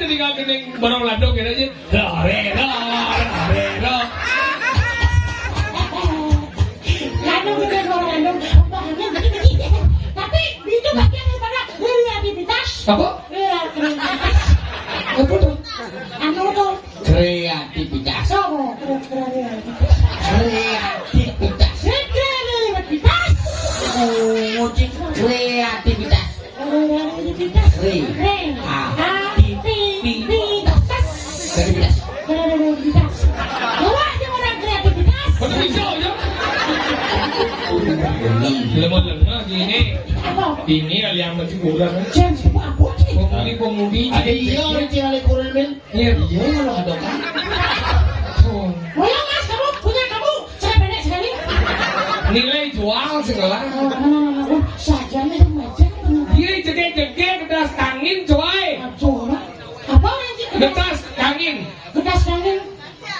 tinggal kening barang ladok gitu aja. Rero. Landung gede orang landung, bahannya gede-gede. Tapi itu bagian daripada kreativitas. Apa? Kreativitas. Apa tuh? Anu tuh. kreativitas. So, kreativitas. Kreativitas. Kreativitas. Oh, cik kreativitas. Kreativitas. Kreativitas. Kreativitas. Bawa aja orang kreativitas. Betul bisa ya? Belum. Lemah gini. Apa? Ini kali yang masih kurang. Jangan sebut apa sih? Pemudi. Ada iya orang cina kurang men. Iya. Iya kalau ada kan. Boyong mas, kamu saya pendek sekali. Nilai jual segala. Sajanya itu macam Dia jegek gedas angin coy. coba. Apa nanti Gedas angin. gedas angin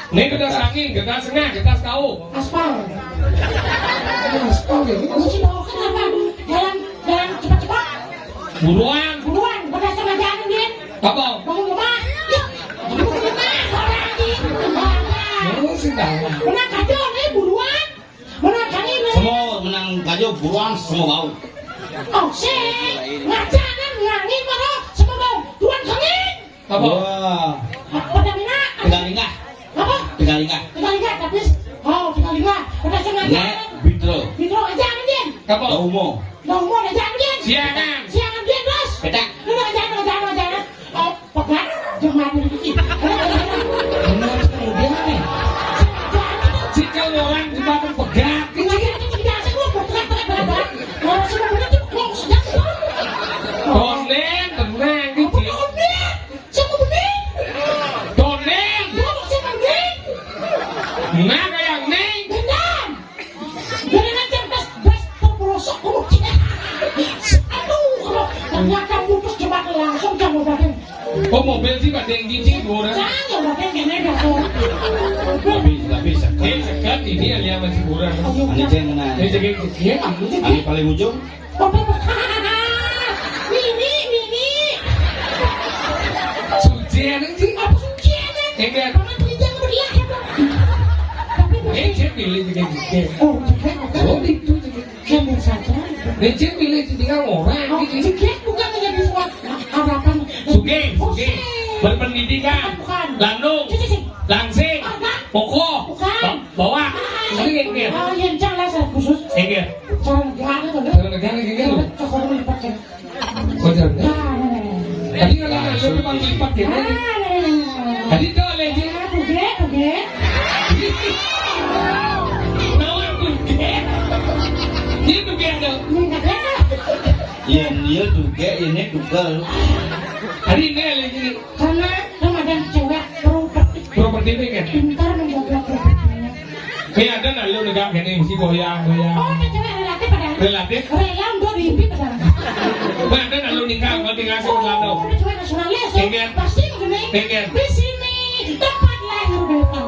Nih gedas angin, gedas setengah, gedas kau. aspal. Aspal ya. Mesti bawa kenapa? Jalan cepat-cepat. Buruan. Buruan, gedas tengah jalan dia. Apa? Bangun rumah. Ya, bangun rumah. Orang lagi. Oh, sudah. Menang kacau nih buruan. Menang kali nih. Semua menang kajo buruan semua bau. Oh, ngajaran ngangin mana? Semua bau. Tuan kangin. Apa? Wah, Pada mina. Tegalinga. Apa? Tegalinga. Tinggal lihat tapi tinggal lihat. Udah sengaja. Nek Bitro. Bintro aja anjing. Apa? Daumo. Mau aja anjing. Siangan. Siang anjing terus. Petak. Lu aja. Oh, pegang. Jangan dikit. Benar sekali dia nih. Jika orang jembatan pegang. Tonen, tenang gitu. Tonen. Nah kayak neng. Kok mobil sih pada yang gigi gue Tapi sekat. sekat ini alia masih kurang. Ani ceng mana? Ini jegek. Ani paling ujung. Mini. Sucian sih. Apa sucian? Enggak. Paman pinjam beriak ya, Bang. Tapi Saya pilih jegek. oh, jeket Oh itu jegek. Kemur saja. Saya pilih tinggal orang. Oh, jeket bukan menjadi suatu harapan. Sugeng. Berpendidikan. Bukan. Landung. Cicing. Langsing. Pokok. Bukan. Bawa. Ini enggak. Oh, yang cara saya khusus. Enggak. Cara negara tuh. Cara negara kayak gitu. Cokor lipat. Oh jangan. Nah. Tadi kalau nggak lu bang lipat ya. Tadi tuh lagi. Buge. Nawan tuge. Ini tuge dong. Iya juga, ini tugal. Hari ini lagi Karena Ramadan cewek properti ini kan. pintar menjaga propertinya. Kayak ada lalu negara ini mesti goyang. Oh, ini cewek relatif padahal. Relatif. Rela untuk diimpi padahal. Ada lalu nikah kalau tinggal sama lalu. Oh, ini cewek nasionalis. Pengen. Pasti begini. Pengen. Di sini tempat lahir beta.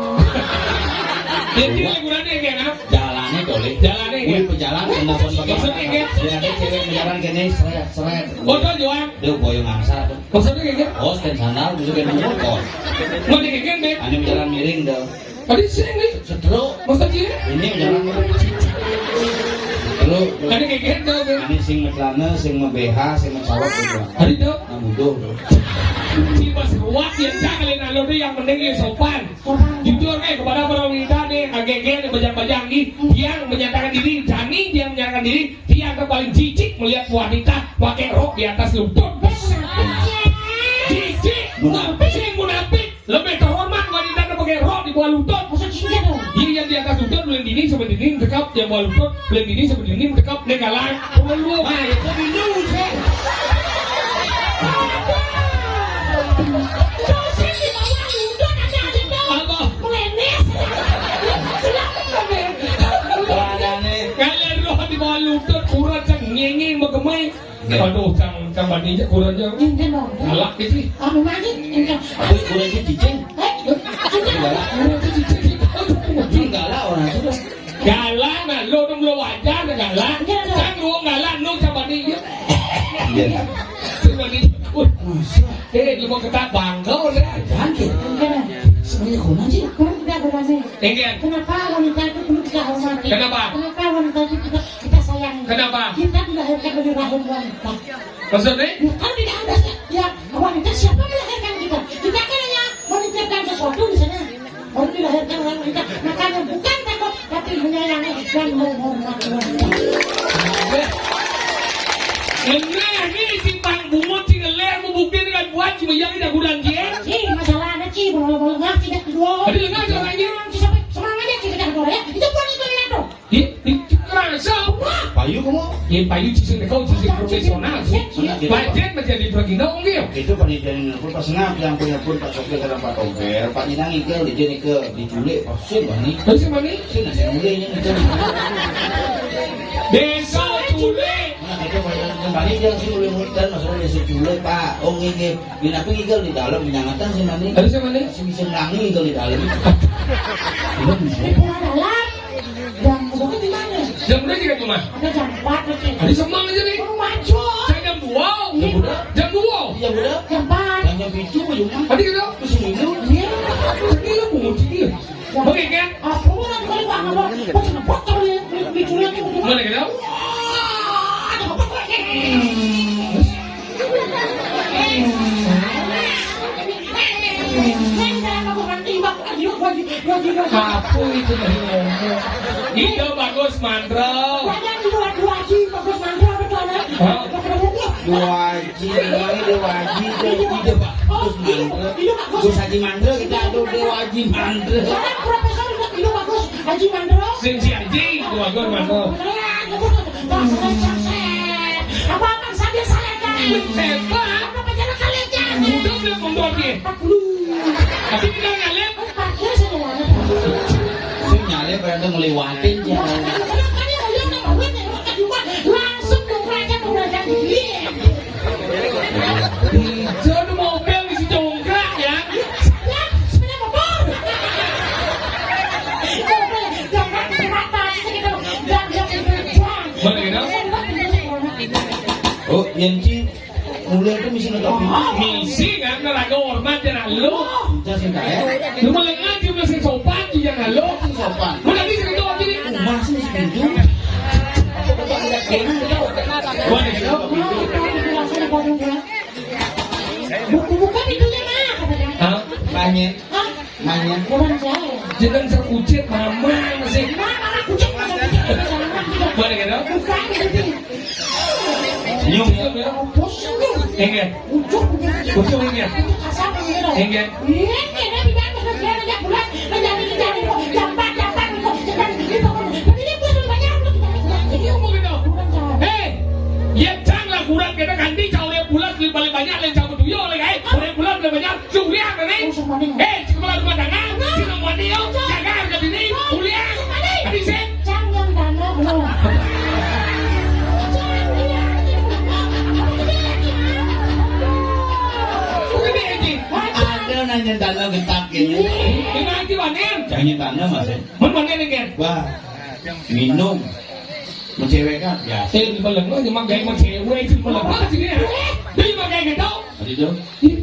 Jadi liburan ini kan? Jalannya boleh. Jalannya Wih kan? pejalan kenapa pakai? Maksudnya kayak? Ya ada cewek pejalan kene seret. Oh tuh jual. Dia boyong angsa tuh. Maksudnya kayak gitu? Oh stand sandal dulu kena motor. Mau dikikir deh. Ani pejalan miring dah. Tadi sini. Setruk. Maksudnya? Ini pejalan miring. Terus Tadi kayak gitu. ani sing metlana, sing BH, sing mencawat gitu. Tadi tuh. Namuduh. Si mas kuat yang jangan lalu yang penting yang sopan. Jujur kepada para wanita nih, agak-agak bajang-bajang nih, yang menyatakan diri, Jani yang menyatakan diri, dia yang paling jijik melihat wanita pakai rok di atas lutut. Jijik, munafik, lebih terhormat wanita yang pakai rok di bawah lutut. Dia yang di atas lutut belum dinding sampai dinding dekap, yang bawah lutut belum dinding sampai dinding dekap, negalan, perlu. Itu dulu sih. Kalian roh di bawah lutut kurang cang ngengeng bagemai. Aduh cang bandingnya kurang jauh. Galak gitu. Anu lagi, Aku kurang sih cicing. Galak. Galak orang itu. Galak nah lo dong lo wajar nah galak. Cang lo galak no cang bandingnya. Iya. Cang banding. Lu mau ketat bangkau deh. Jangan semuanya kuna sih. Enggen. Kenapa wanita itu perlu kita hormati? Kenapa? Kenapa wanita itu kita sayangi? Kenapa? Kita dilahirkan dari rahim wanita. Maksudnya? Ya, kan tidak ada ya wanita siapa melahirkan kita? Kita kan hanya menitipkan sesuatu di sana. Baru dilahirkan oleh wanita. Makanya bukan takut tapi menyayangi dan menghormati wanita. Nah, ini simpang bumut si ngeler membuktikan dengan buat cuma yang tidak gudang dia. Masalah ada Ci, boleh ngerti dah kedua. Tadi lengah caranya. Semangat aja kita kedua ya. Itu bukan itu itu. Kerasa. Payu kamu? Ya payu cising kau cising profesional sih. Bajet menjadi bergindong dia. Itu pendidikan pun pas ngap yang punya pun Pak Sofia kadang Pak Toger, Pak Ninang ikel di sini ke diculik Pak Sofia bani. Terus mana ni? Sini nasi mulainya itu. Desa culik. Nah itu yang bani dia sih mulai mutan masalah desa culik Pak. Oh ngige, dinapi ikel di dalam penyangatan sih mani. Terus mana? Si bisa nangis ikel di dalam. Itu adalah yang mudah di mana? Jam berapa kita rumah? Ada jam 4 nanti. Hari semang aja nih. Baru maju. Saya jam 2. Jam berapa? Jam 2. Iya udah. Jam 4. Yang itu cuma. Tadi kita Terus minum. Iya. ini lu pungut dia. Oke kan? Aku nak kali Pak apa? Kau cuma potong di culik itu. Mana kita? Ada apa lagi? Apa itu dari ngomong? Itu bagus mandro. Dua haji, ini dua haji, itu Pak. Terus mandre. Gus Haji Mandre kita aduh dewa Haji Mandre. Sing si Haji, itu bagus mandro. Apa-apa sambil salah kan? Hebat. Apa jalan kalian jangan? Udah udah membuat dia. Tapi kita ngalep. Parkir saya mana? Sing nyale pada ngelewatin jalan. Langsung ke kerajaan menggunakan diri. Jodoh mobil isi jongkrak ya. Sepeda motor. Jangan kereta segitu. Mana kita? Oh, yang ci mulai itu misi nonton Misi kan neraga hormat dan halo. Bisa sih kaya. Lu malah ngaji masih sopan yang halo. Sopan. Lu nanti sering doang gini. Masih misi pintu. Mana kita? Buka pintunya mana katanya? Hah? Banyak. Hah? Banyak. Kurang jauh. Jangan terkucit mama masih. Mana kucing mana kucing? Mana kita? Buka pintu. Senyum. Pusing. Enggak. Ucuk. Ucuk enggak. Kasar begitu. Enggak. Iya, dia bilang kerja aja bulan, menjadi jambat kok jangan gitu. Jadi dia banyak Ini ngomong gitu. Hei, ya janganlah kurang kita ganti jauh dia bulan paling banyak yang jauh tuyo lagi guys. Orang bulan lebih banyak kuliah kan nih. Hei, kepala rumah tangga, sini mau dia jaga harga diri kuliah. Tadi sih. Jangan dana belum. Ada nanya tanah gentak gitu. Ini nanti panen. Jangan tanah mas. Mana panen nih kan? Wah, minum. Mencewekkan ya. Saya di malam lo cuma gaya mau cewek di malam apa sih dia? Dia mau gaya gitu. Tadi tuh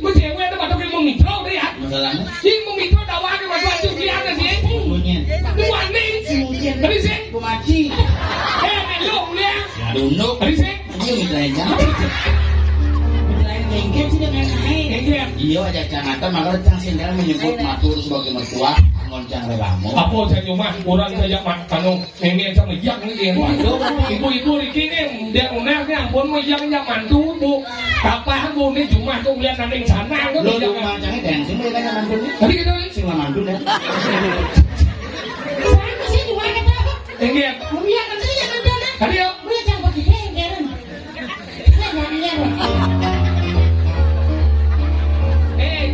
Mau cewek itu batuk yang mau mitro dia. masalahnya Ini mau mitro tawakan sama tuan tuh lihat sih. punya. Ini wangi. Tadi sih. Kumaci. Lo lihat. Ya dunduk. Tadi sih. Iya mitranya. Mungkin sudah naik. Enggak. Iya aja cangatan maka cang sindel menyebut matur sebagai mertua ngoncang relamu. Apa saya cuma orang saya makan ini sama yang ini ibu-ibu di sini dia unek ni ampun mau yang mantu bu apa aku ni cuma aku lihat nanti sana aku Lo tidak di rumah cangnya dan sini kan mantu ni. tapi kita Sing mantu dah. Saya masih di mana kata? enggak Mulia kan tadi jangan jalan. tadi yo Mulia jangan begitu kan.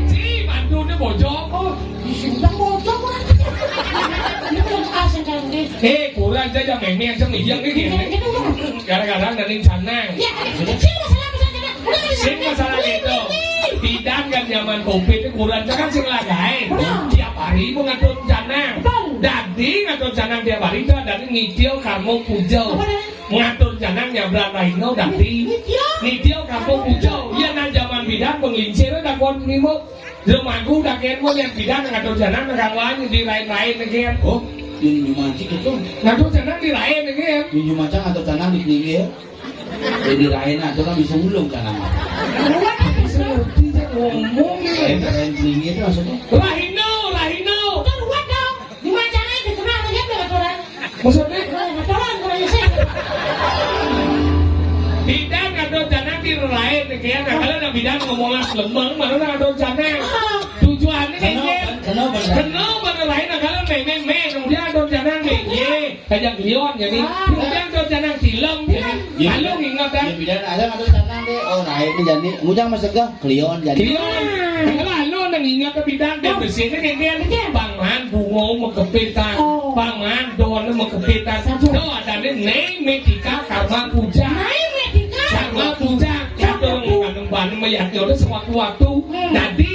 ci mantu ni bojong Oh, di sini tak bocor kan. Ini belum asal kan ni. kurang saja memang sama yang ni kadang-kadang nanti sana Ya, kecil masalah sing masalah itu tidak kan zaman covid itu kurang kan sing lagai tiap hari mau ngatur canang dadi ngatur canang tiap hari itu dadi ngidil kamu pujau ngatur canang nyabrak lainnya dadi ngidil kamu pujau ya nang zaman bidang penglincir dah kon ni mo. Rumahku dah ken mo yang bidang ngatur jalan kang lain di lain-lain ken. Oh, di Jumancik itu. Ngatur jalan di lain ken. Di Jumacang atau tanah di pinggir. Jadi lain atau kan bisa ulung tanah. Ngomong ni. Lain pinggir itu maksudnya. Rahino. Udah luat dong. Di macamnya dikenal aja aturan. Maksudnya Aturan kurang sih. bidang ngatur jalan di lain ken. Kalau nak bidang ngomong lembang mana ngatur jalan. Tujuannya ken. Kenapa lain kalau main kemudian ada janang ye kayak lion jadi kemudian ada janang film lalu ingat kan Ya bidan ada ngatur tanah deh. Oh, nah itu jadi mujang masegah klion jadi. lion lalu nang ingat ke bidang dan bersihnya kayak bangan bungo mengkepitan bangan don mengkepitan itu ada nih metika karma puja karma puja kadang ban meyakini udah sewaktu-waktu jadi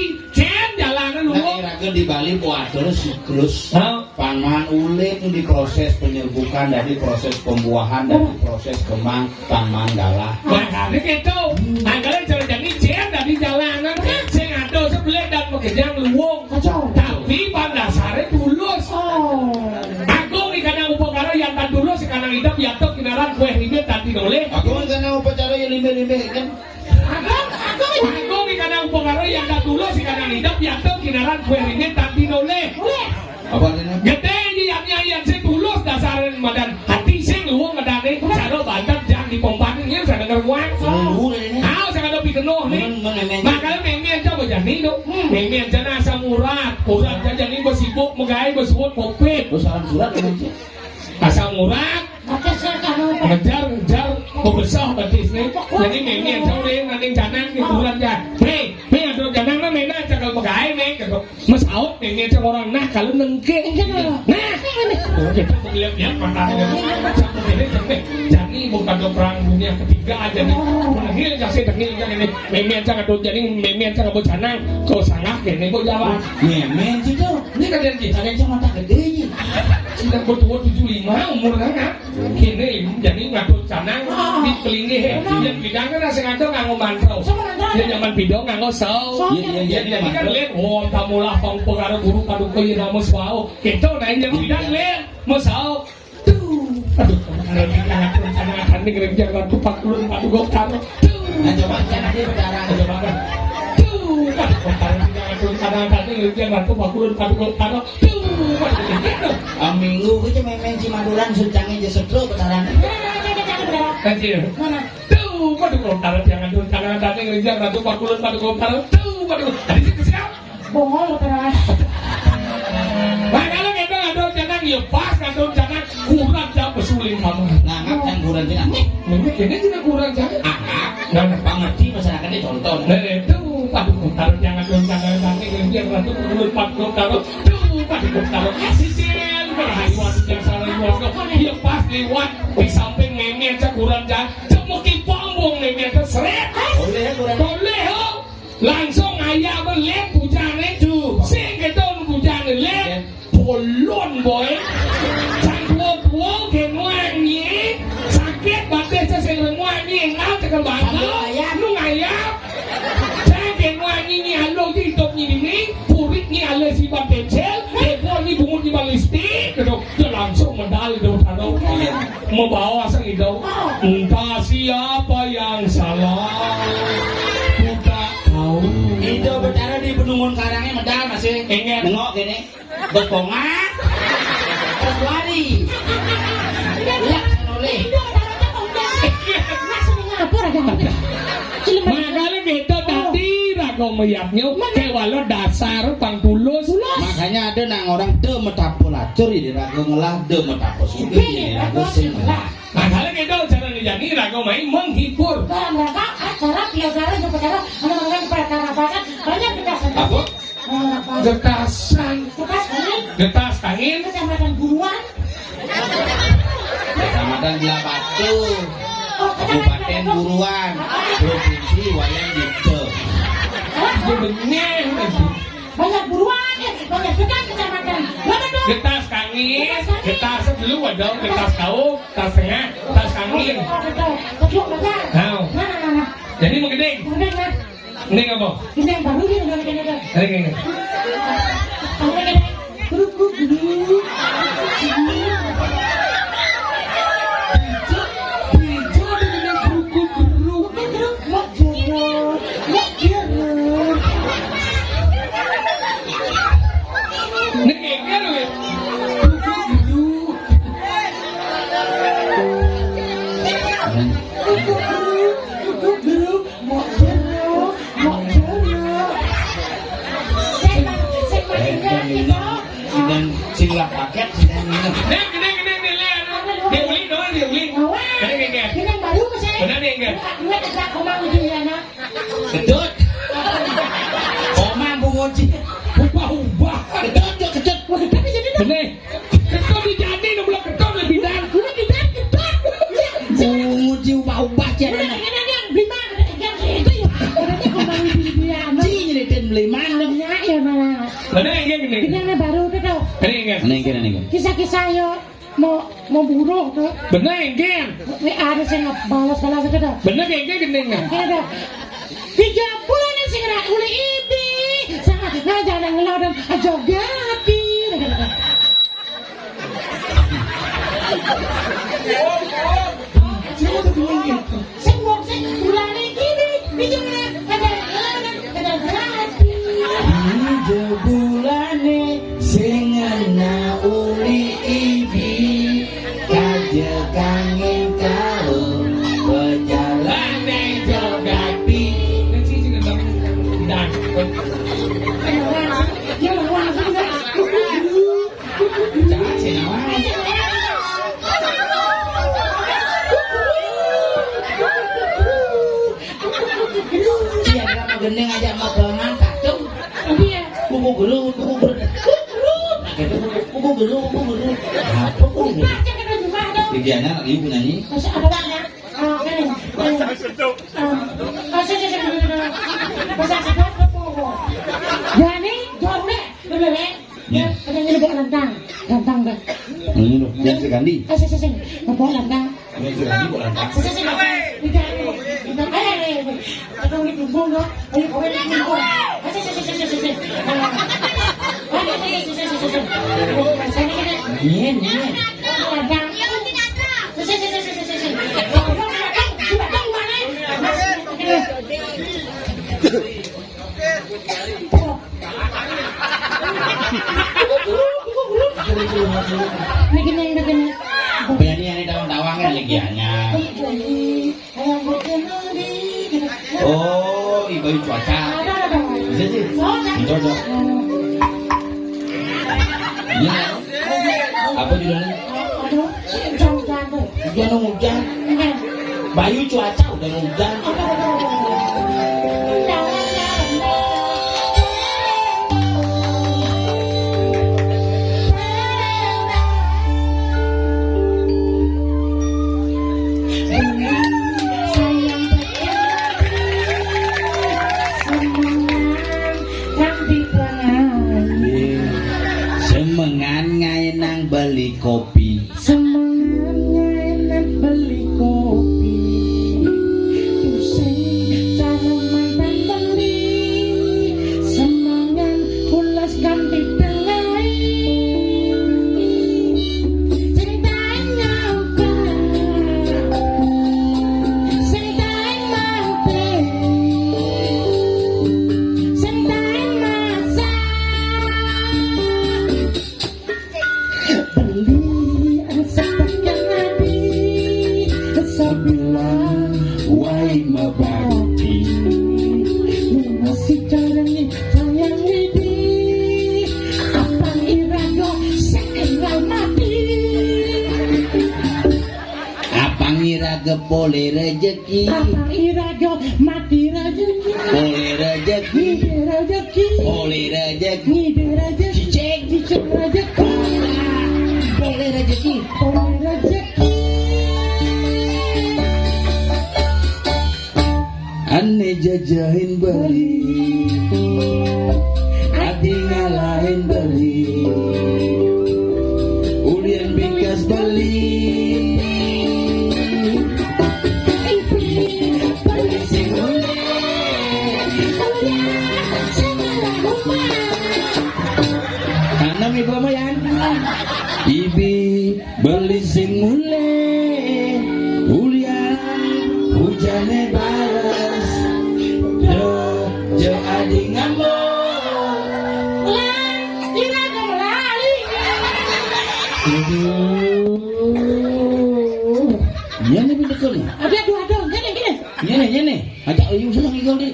jalanan lu Raga di Bali buat terus siklus paman ulit itu diproses penyerbukan dari proses pembuahan dari proses kembang taman galah. makanya gitu anggaran jalan-jalan jen dari jalanan saya ngado sebelah dan mengejar luwung tapi pada dasarnya tulus aku nih karena upakara yang tak tulus sekarang hidup yatok kinaran kue ribet tadi oleh Aku kan karena upacara yang limbe-limbe kan. aku nih karena upakara yang tak tulus sekarang hidup yatok kinaran kue ribet tadi oleh Apa ini? gede yang saya tulus dasarnya madan hati saya luwung medane cara bantat jangan dipompanin saya dengar kuat Seluruh ini. saya ada pikir nih makanya memang coba jadi itu memang jana asam urat jadi bersibuk mengai bersibuk kopet Terus salam surat kan sih? asam urat ngejar pembesar batisnya jadi memang jauh nanti janang di bulan ya ada janang lah memang cakal mengai gitu masaut memang cakal orang nah kalau nengke nah kita melihat matanya jadi bukan perang dunia ketiga aja nih menangil kasih tengil ini memang cakal jadi memang cakal berjanang kau sangat ini kau jawab Nyemen sih tuh. ini kalian kita Kalian cuma tak gede nih. sudah bertua 75 umur anak kini jadi ngatur canang di pelinggi yang bidang kan nasi ngatur nganggo mantrau dia nyaman bidang nganggo sau jadi kan lihat tamulah pang pengaruh guru paduka yang nama swau kita naik yang bidang lihat mesau aduh kalau kita ngatur canang akan nih kerja ngatur pakulun paduka karo Nah coba jangan dia berdarah. coba kan ngatur canang akan nih kerja ngatur pakulun paduka karo Minggu itu memang si Maduran suncangnya jadi setro berdarah. kecil tuh waduh kalau taruh jangan dulu tangan tadi ngejar ratu pakulun paduka karo waduh tadi sih siap Bongol terus. kalau kita ngatur jangan ya pas ngatur jangan kurang jauh pesuling kamu Nganggap yang kurang sih nggak? mungkin ini juga kurang jangan Nganggap pengerti masyarakatnya contoh. nah itu paduka karo jangan dulu tangan tadi ngejar ratu pakulun paduka karo paduka karo sisil berhayuan yang salah luar ya pas lewat di samping meme aja kurang jangan cemuki pambung meme aja seret Boleh kurang. boleh langsung ayah belek bujane tuh sing keton bujane lek polon boy tua ke wangi sakit bagai seseng wangi ngau tekan bangga lu ngayap saya ke wangi ni alo di top ni purit ni alo si bapecel ebo ni bungut di balistik gitu dia langsung medali do taruh membawa sang itu entah siapa yang salah tidak tahu Itu berdarah di penungun karangnya medal masih. Ingat. Nengok gini. Berpongak. Terus lari. Lihat oleh. makanya kita tadi rago meyaknya kewalo dasar pang tulus Makanya ada nang orang de metapo lacur di rago ngelah de metapo suge di rago sing ngelah. makanya kita cara ngejani rago main menghibur Dalam rangka acara piagara juga acara orang-orang perkara-perkara banyak ketasan. Apa? getasan getas angin Kecamatan Buruan. Kecamatan Gelabatu. Kabupaten Buruan. Provinsi Wayang Dipo. bener Banyak buruan, banyak juga kecamatan. Mana dong? getas kangin getas dulu ada getas kau getas tengah getas kangin Kecil banyak. Tahu. Mana? jadi menggedeng Kemudian Ini apa? Ini yang baru dia udah kena. Ini. Kamu kena. Kuku guru. Dan singlah paket dan minum. Dia beli doang, dia beli. Ini yang baru masih. Benar nih enggak? Dua tak komang itu ya nak. Kedut. Oma bungoci. Ubah. Kedut. Wah kita bisa tidak. Benar. Ketok dijadi, no belum ketok lebih dan. Udah tidak ketot. Bungoci ubah-ubah Udah jalan. kena yang beli mana yang itu ya. Orangnya komang itu dia. Cing ini dan beli mana? Ya malah. Benar enggak gini? Ini yang baru tu tau. Benar enggak? Nengke. Kisah-kisah yo mau buruh tu. Benar enggak? Ini ada yang balas-balas tu tau. Benar enggak gini enggak? Ada 3 bulan yang segera uli ibi sangat ngajar dan ngeladang jogati. Semua bulan ini bijuna ada gratis. Ijo bulane sing ana uli ibi kaje kangen karo pejalane jogati. Dan Ya wah sudah. Jangan sinawan. Iya, kamu gendeng aja mau kelangan kacung. Iya. Kuku gelu. Apa kok ini? Baca kena juga ada. Pikirannya lagi penyanyi. Masih ada banyak. Yani, jorne, bebe. Ya. Ada yang lebih lantang dah. Ini loh, yang sekali. Sing, lebih lantang. Yang sekali kok lantang. Sing, tidak. Atau di bumbung loh. Ayo kau ini bumbung. Sing. Ini. Lantang. Sing. Begini. Berani yang tawang-tawangan lagi hanya. Oh, ibu cuaca. Bisa sih. Cocok. Ini apa judulnya? Hujan. Bayu cuaca udah hujan. Semengan ngai nang beli kopi. Semangatnya enak beli kopi. Pusing cara mantan beli. Semangat pulas ganti tengai. Ceritanya apa? Ceritain mati. Ceritain masa. Beli sepakan hati. Sebilang wai mabati. Masih caranya sayang ini. Apa irago seenggal mati. Apa ngira boleh rezeki? Apa irago mati rezeki. Boleh rezeki. Ngide rezeki. Boleh rezeki. Ngide rezeki. Cicing rezeki. Boleh rezeki. Boleh rezeki. Ane jajahin beli. Adi ngalahin beli. Ulian bikas beli. Beli sing Tanam ibu mo yan. Ibi beli sing mule, ulian hujane balas, jo adi ngamuk. Iya nih betul nih. Aduh, gini. Iya nih. Ajak Ayu senang ikut di.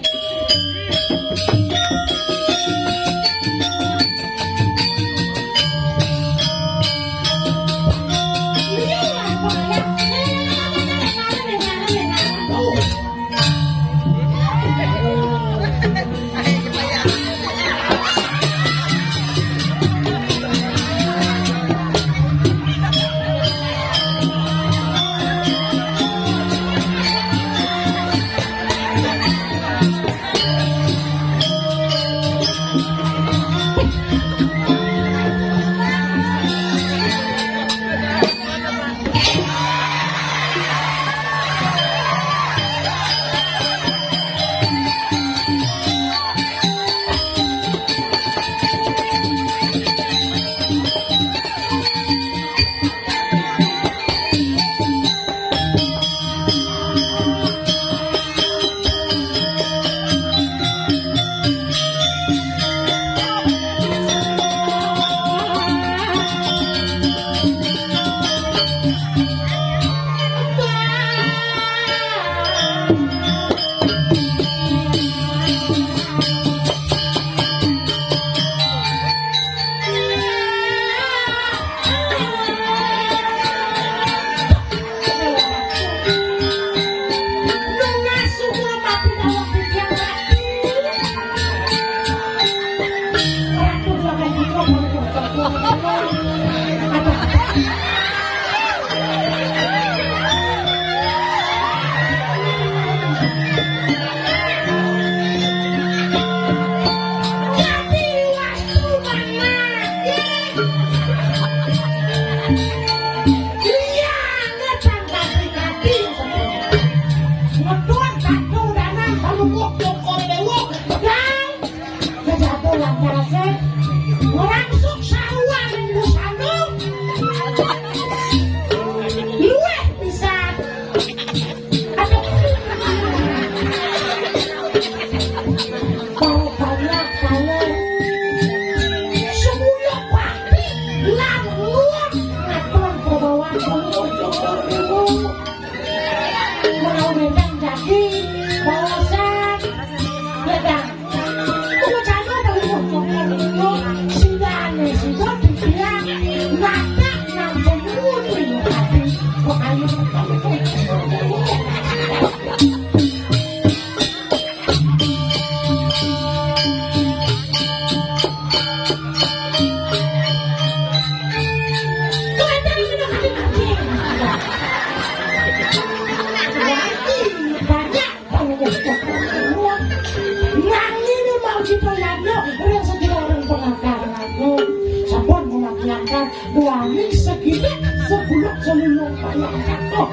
Wangi segitu sebelum seluruh banyak kok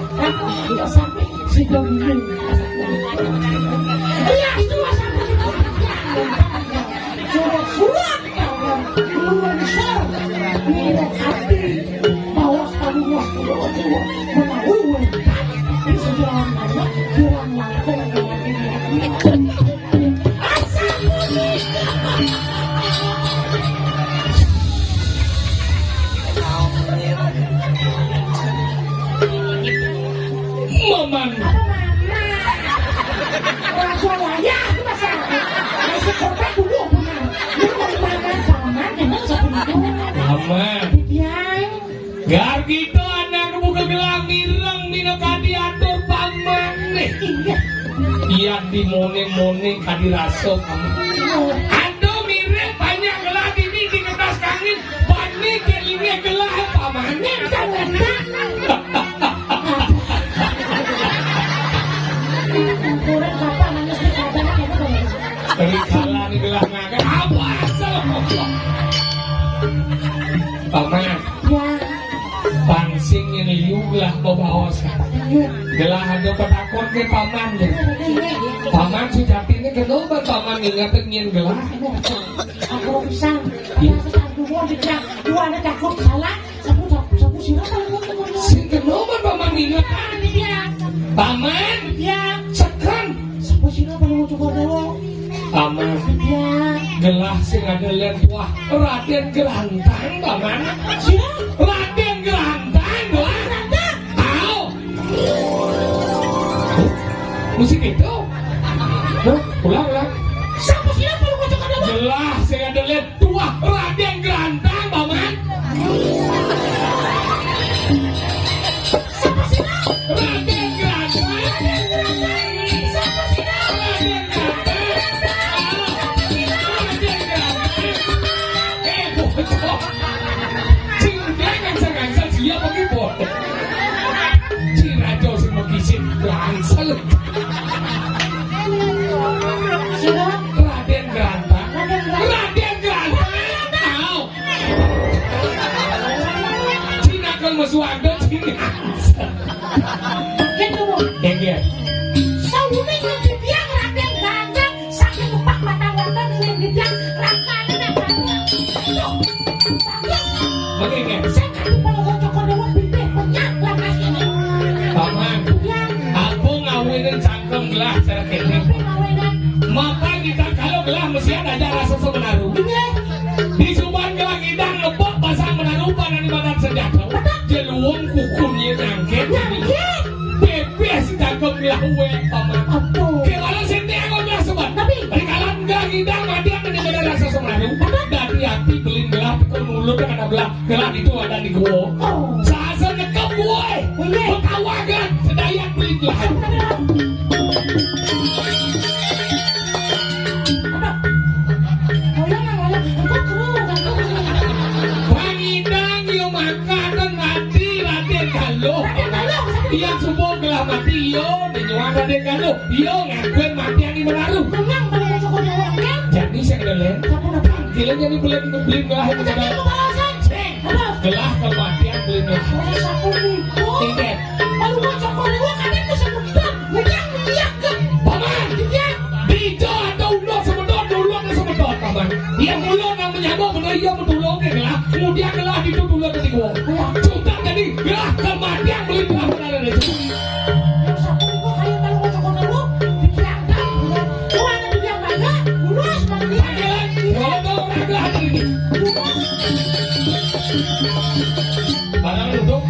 tidak sampai sejauh ini. Iya itu sampai surat keluar besar minyak hati bawa sekali menahui wanita di sebelah mana kurang langsung Maman. Orang tua ya, itu masalah. Masih korban dulu benar. Lu mau makan sama memang seperti itu. Maman. Yang Gar gitu anak kebuka gelang mireng minum kadiatur paman nih. Iya di mone kadirasok kamu. Aduh mireng banyak gelah ini di kertas kangin. Panik kelingnya gelah pamannya. kurang bapak nangis di kacanak itu boleh. Terikalah nih gelah ngakan. Apa asal paman. Ya, Pansing angin liu lah bawa gelah ada petakon ke paman deh. Paman Sujati ini kenapa paman ingatin ngin gelah? Aku pisang. Dua dibilang dua ada takut salah. Sapu sirah kalau Si kenapa paman ingat? Paman Ya. sekan. Sapu sirah kalau coba dulu. Paman Ya. gelah sing ada lihat wah Raden Gerantang paman. Sirah. Raden Gerantang gelah. Tahu? Musik itu? Ulang. Sapu sirah kalau coba dulu. Gelah sing ada lihat wah Raden Gerantang paman. Sapu sirah. Raden Gerantang. Sapu sirah. Raden Gerantang. Raden Gerantang. Bocor. Gangsa siapa ki bocor. Rajo sing mekisin gangsa. Sirah. Raden Gerantang. Raden Gerantang. Tahu? Cina kan musuh ada Cina. Gitu bu. Dengge. Sauni yang dibiang Raden Gerantang saking upak mata wonten yang dibiang rakane namanya. Begini. Saya kan kalau coba dulu bibir penyak lah mas ini. Paman, Ya. aku ngawinin cangkem gelah cara kene. Tapi ngawenan. Maka kita kalau gelah mesti ada rasa semenaruh. Iya. Di Subang gelah kita ngebok pasang menaruh panan di badan senjata. Jeluang kukunya nyangket. Nyangket. Bebas cangkem gelah uwe paman. Apa? Kalau sente aku gelah sobat. Tapi. Dari kalan gelah kita mati yang benar rasa semenaruh. Dari hati belin gelah ke mulut yang ada belah gelah itu ada di gua. Oh. Sasa nekep gue. Iya. Pekawagan sedayang belin gelah. Pangidang yung makanan mati Raden Galuh. Yang semua gelah mati yo dinyuang Raden Galuh. Yo ngakuin mati yang di Menaruh. Jadi saya kedelen. Gila jadi belin gelah yang ada. Gelah kematian belin gelah. Tingkat. Paman. Bijo atau ulur semedot paman. Yang ulur yang menyambung benar ia mentulung dia gelah. Kemudian gelah itu dulu dari gua. Cuta jadi gelah kematian belin gelah benar ada itu. Kalau orang gelah ini. Barang untuk.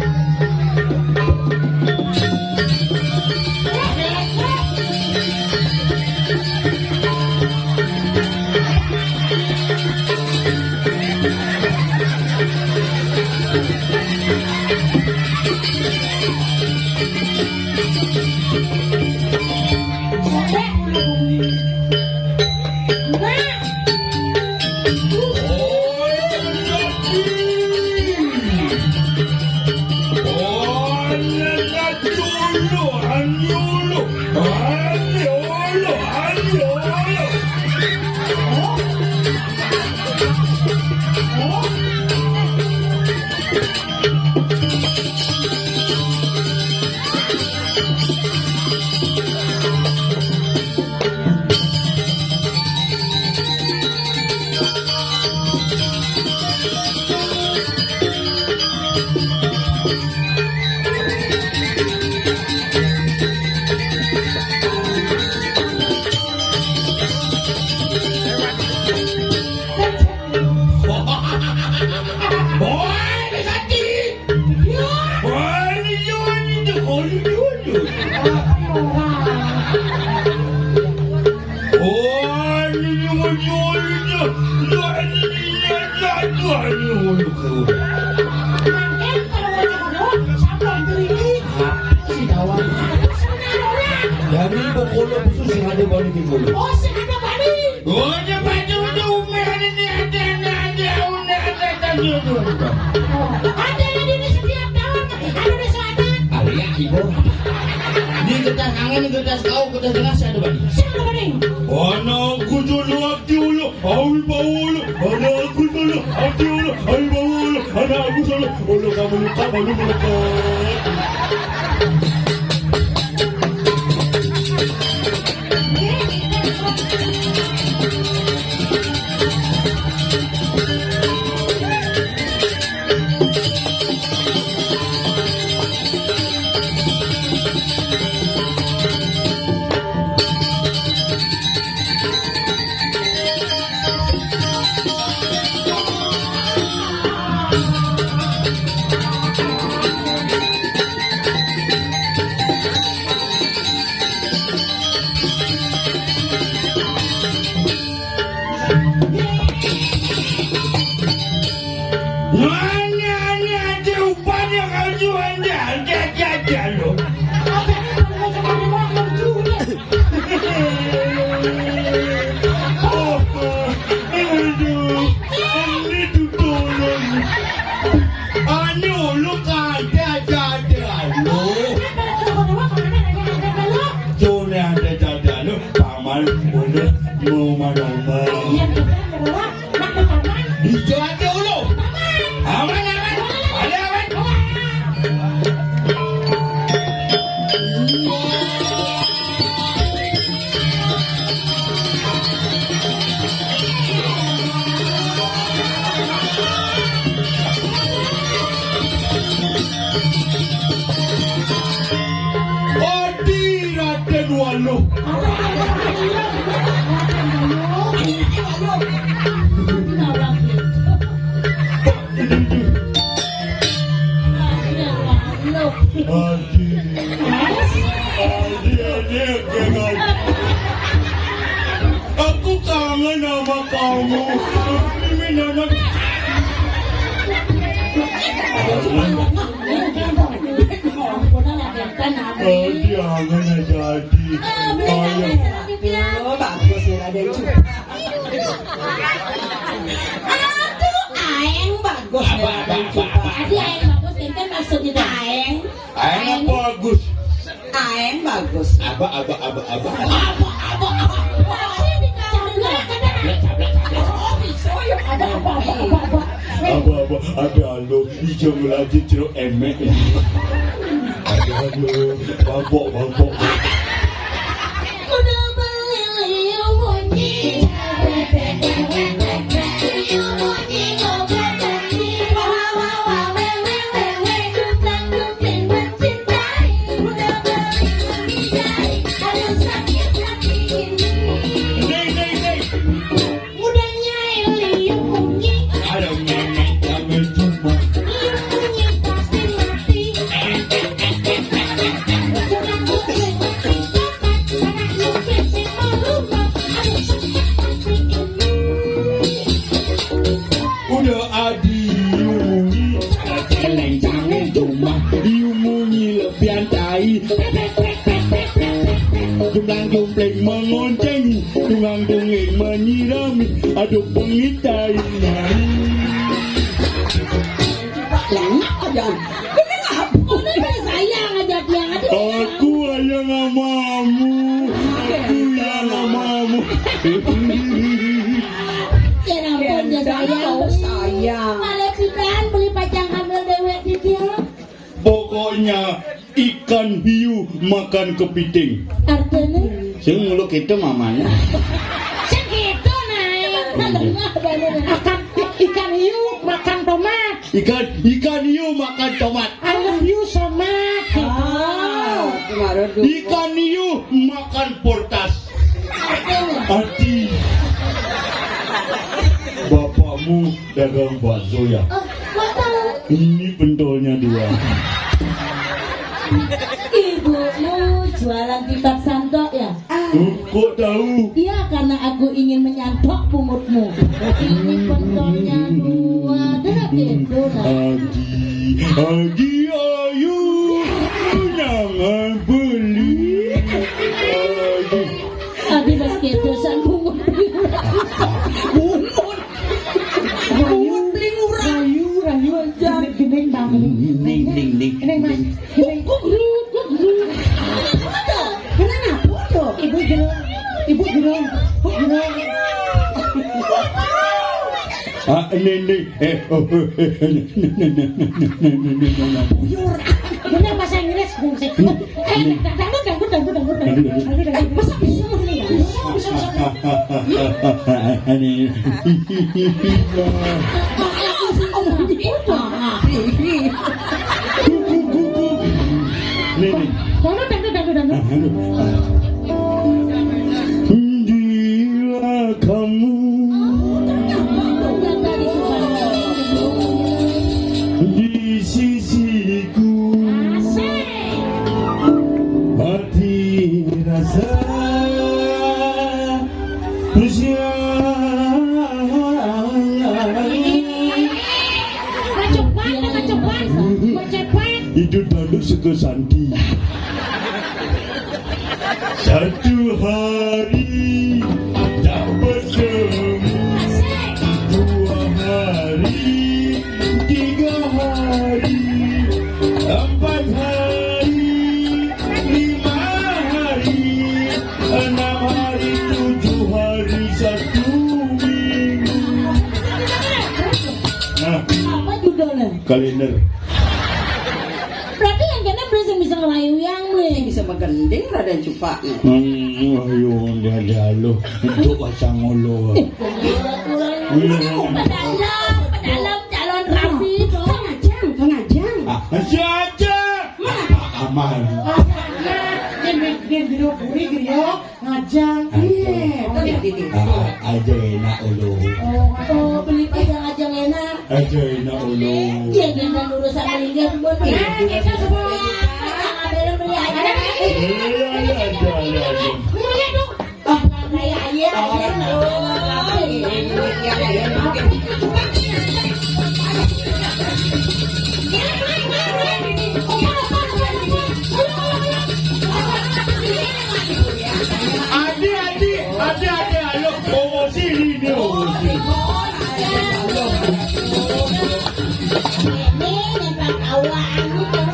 Dari Bokolo khusus yang ada balik di Bokolo. Oh, ada balik. Oh, cepat udah umeh ini ada. Ada yang di setiap tahun, ada di selatan. Alia ibu. Di kertas angin, kertas kau, kertas tengah saya ada balik. Siapa balik? Anakku dulu, akti ulu, awil bawulu. Anakku dulu, akti ulu, awil bawulu. Anakku dulu, ulu Masa melukat baru melekat. Mana ada upahnya kau jual jajan lo. Aku kangen sama kamu. Ini anak. Jangan jadi. Oh, bagus ya ada itu. Aduh, aeng bagus. Jadi aeng bagus itu maksudnya aeng. Aeng bagus. Aeng bagus. Aba. Ada lo hijau lagi ceruk emek. Ada lo babok. Udah beli liu bunyi. Jumlang mengonceng, tungang dongeng menyirami, aduk pengitai. Sayang aja dia nggak Aku yang amamu. Ya ampun ya sayang. Malah pikiran beli pajang hamil dewek di dia. Pokoknya ikan hiu makan kepiting. Artinya? Sing mulu gitu mamanya. Segitu naik. Akan ikan hiu makan tomat. Ikan hiu makan tomat. I love you so much. Ikan hiu makan portas. Ati. Bapakmu dagang bakso ya? Ini pentolnya 2. Ibumu jualan kitab santok ya? Kok tahu? Iya, karena aku ingin menyantok pungutmu. Ini pentolnya 2. Dengar gitu nah. Agi ayu jangan beli. Adi meski dosan pungut. Rayu aja. Gening bang. Gening. Ibu gerung. Bener bahasa Inggris. Dangdut. Masa bisa begini ya? Bisa. Bila kamu di sisiku, hati rasa itu dangdut suka sandi. Satu hari tak bertemu, 2 hari, 3 hari, 4 hari, 5 hari, 6 hari, 7 hari, 1 minggu. Nah, Apa judulnya? kalender. Berarti yang kena belum bisa ngelayu yang Yang bisa menggending Raden Cupaknya. Ayo dia lo untuk pasang ngolo. Dalam calon rapi Pengajang. Saja. Aman. Dia biro puri griyo ngajang. Aja enak ulo. Oh, beli ngajang enak. Aja enak ulo. Dia gendang urusan melingkar pun. Kita semua. Ada beli aja. Adi, alo, omosi ini omosi.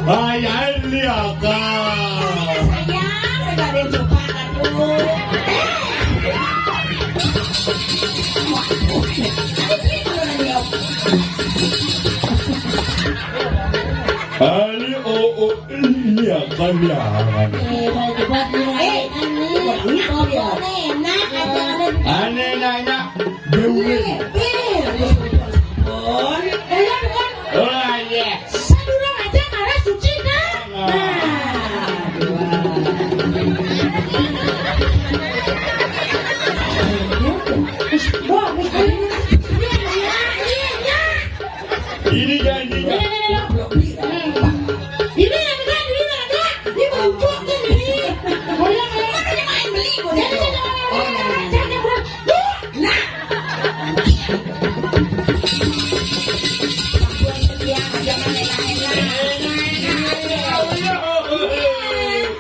Ayah liakan. Raden Cupak aduh. Ali liakan. Aneh nanya, dewe. Oh iya. Ini janjinya.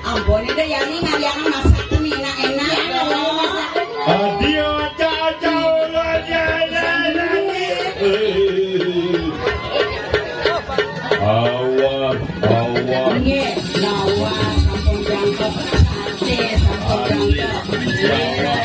Ampun itu yang ini ngaliangan masakan enak-enak. Adio caca ulangnya. Awas. Nggih, lawas sampun jangkep ate sampun jangkep.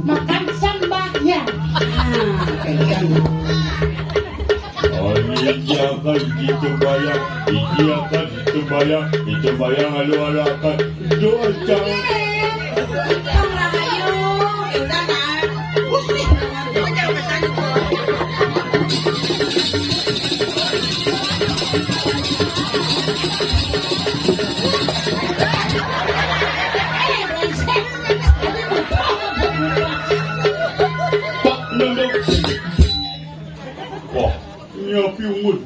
Makan sambahnya. Iya kan itu bayang lalu akan doa. Pak mun.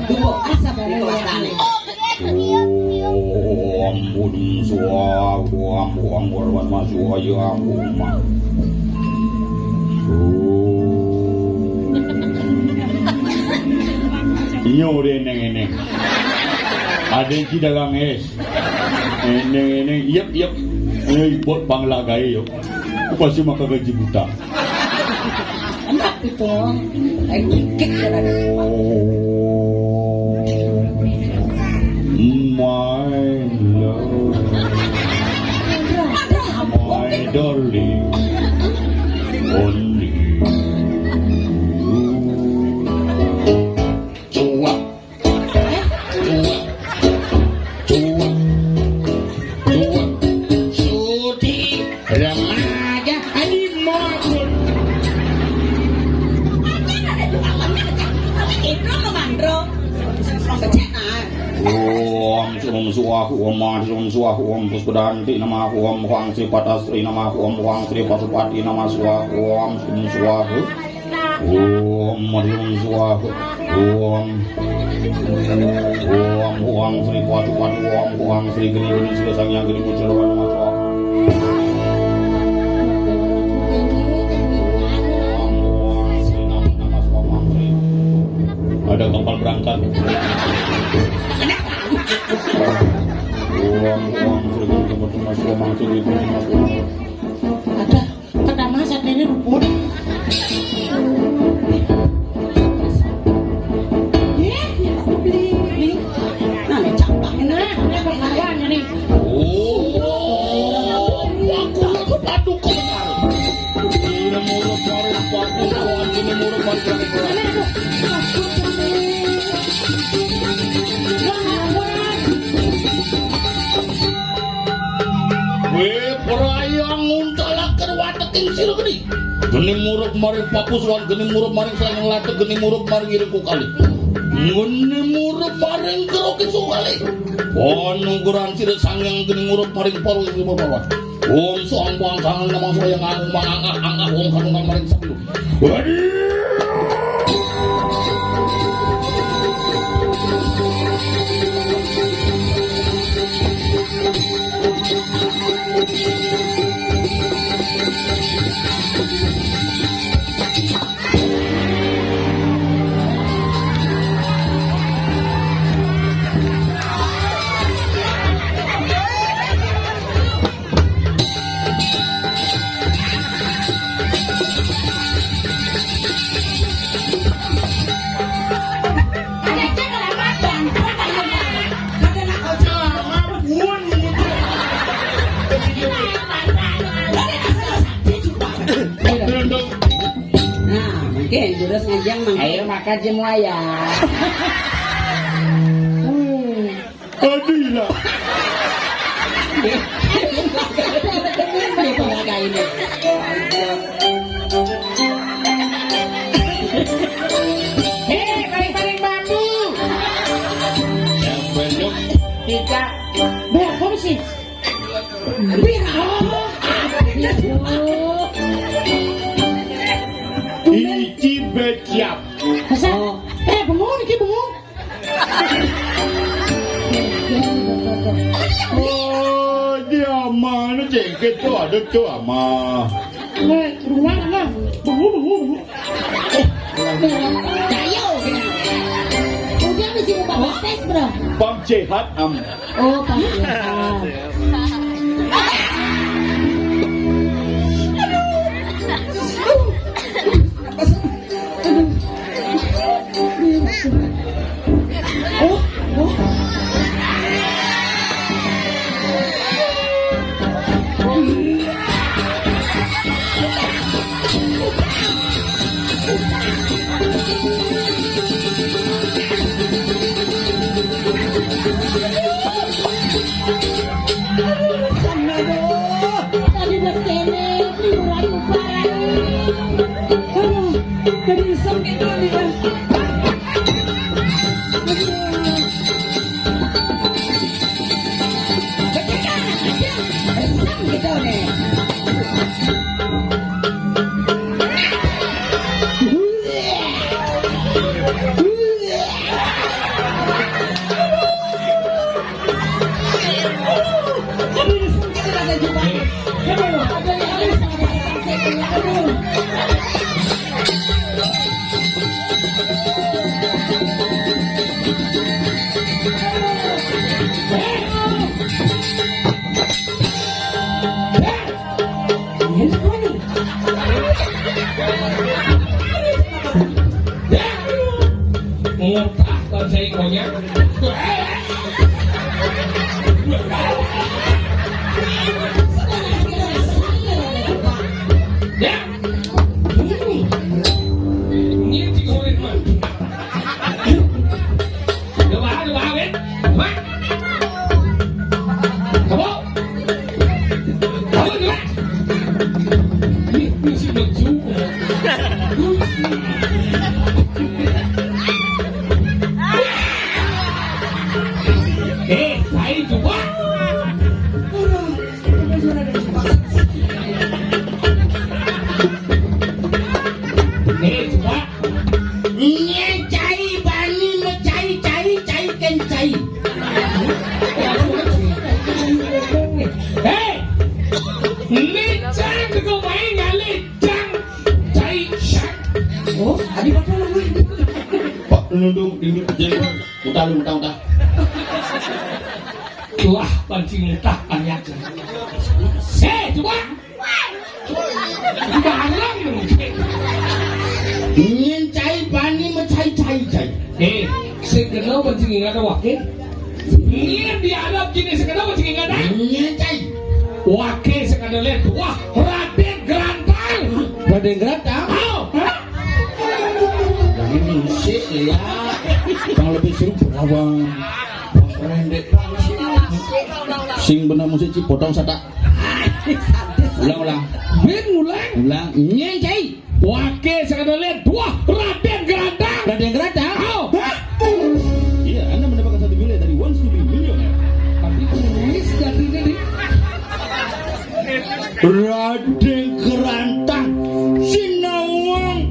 Dupok asa bawasane. Ampun suwaku ampun warwan masuk aja ampun. Iyo neng. Ada yang tidak ganges. Neng, yep. Buat panglagai yo. Pasti maka gaji buta. Enak itu. Kikik jalan. My love, my darling, only you. Cuak. Sudi remaja animal. Itu mandro. Kecenan. Om suahu om suahu om puspadanti namahu om huang sri patasri namahu om huang sri pasupati nama suahu om suahu om suahu om huang sri pasupati om huang sri geni sri sangya geni kucilwa nama suahu om huang sri nama suahu om sri ada kapal berangkat. Ada pertama saat ini ruput. Aku beli. Nah, campak. Nah, ini perlawannya nih. Aku padu komentar. Ini murid baru padu kawan ini murid baru. Perayaan nguntalakan wateking sira geni. Geni murup maring papuswan, geni murup maring sayang latek, geni murup maring iriku kali. Geni murup maring keroki sukali. Panungguran sira sangyang geni murup maring paru ing bawah. Om soang buang sangang namang sayang angah mangangah om kanungan maring sabilu. Jurus ngajang mang. Ayo makan semua ya. Adila. Paling bambu. Yang belum Tidak. Berapa sih? Iki becap. Masa? Bengong, iki bengong. Oh, dia mana jengket tu ada tu ama. Ruang lah. Bengong. Kayu. Udah mesti mau bawa tes, bro. Pam cehat am. Oh, paham. Tadi udah kene, liburan parah. Dari sakit tadi kan. Gitu nih. Aduh, ada yang habis sama saya. Aduh. Ngutah kan saya ikonya. Ya. Ini dikorin mah. Coba kan? Mak. Kamu. Kamu juga. Ini si lucu. Saya coba. Coba. Nyecai bani mencai kencai. Licang kau main ya licang. Cai syak. Oh, adi bakal lu. Pak nundung dingin jadi utang. Wah, pancing entah banyak. Coba. Barang mungkin. Nyecai bani mencai. Sekenal pancing ingat wakil. Ini diharap jenis sekenal pancing ingat dah. Nyecai. Wakil sekenal lihat. Wah, Raden Gerantang. Raden Gerantang. Ini musik ya. Yang lebih seru berawang. Rendek. Sing benar musik Cipotong sata. Ulang. Ulang. Nyecai. Wakil sekenal lihat. Wah, Raden Gerantang. Raden Gerantang. Iya, Anda mendapatkan 1 miliar dari Wants to be Millionaire. Tapi tulis jadinya nih. Raden Gerantang. Sinawang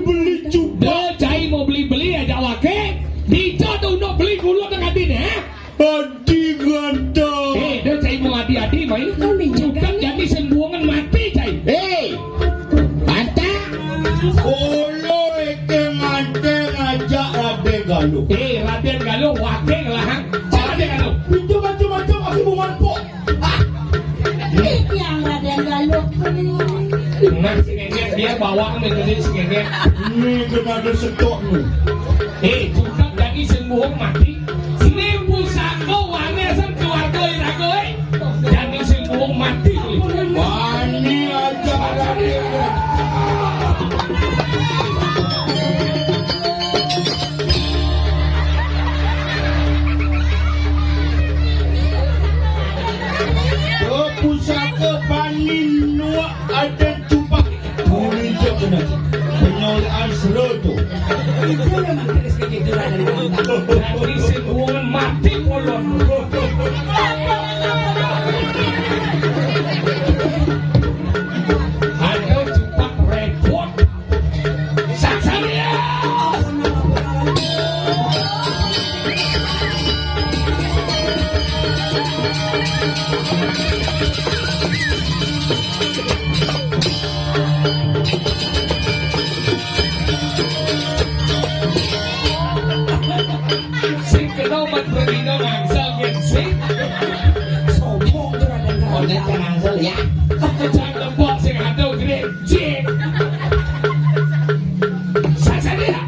beli juga. Cai mau beli aja wakil. Dijodoh untuk beli gula dengan ini, Adi ganteng. dia cai mau adi-adi main. Bukan jadi sembuangan mati cai. Anta. Olo eke nganteng aja Raden Galuh. Raden Galuh wakil lah. Raden Galuh. Itu macam-macam aku mau mampu. Yang Raden Galuh. Nah, si nenek dia bawa menjadi si nenek. Ini kena ada setok nih. Juga jadi sembuang mati. Sini pusaka warisan keluarga iraga. Jadi sembuang mati. Mani aja Raden. Pusaka Bani Nuak ada cupak. Tulis je benar. Penyolaan seroto. Jadi sembuang mati polon. Ada cupak repot. Saksaria. Sing kenal mat berino ngangsal gengsi. Sombong tuh Raden Gerantang. Onet yang angel ya. Jangan lembok sing ada gede jik. Saksaria.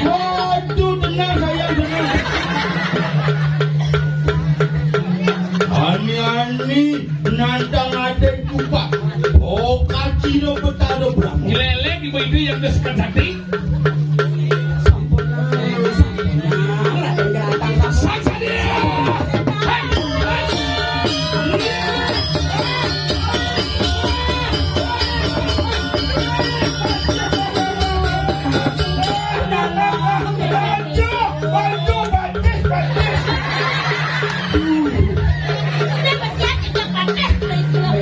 Waduh, tenang sayang, tenang. Ani-ani nantang ada cupak. Oh, kaciro betado berang. Ngelelek ibu itu yang udah sekat hati. Raden Gerantang. Saksaria.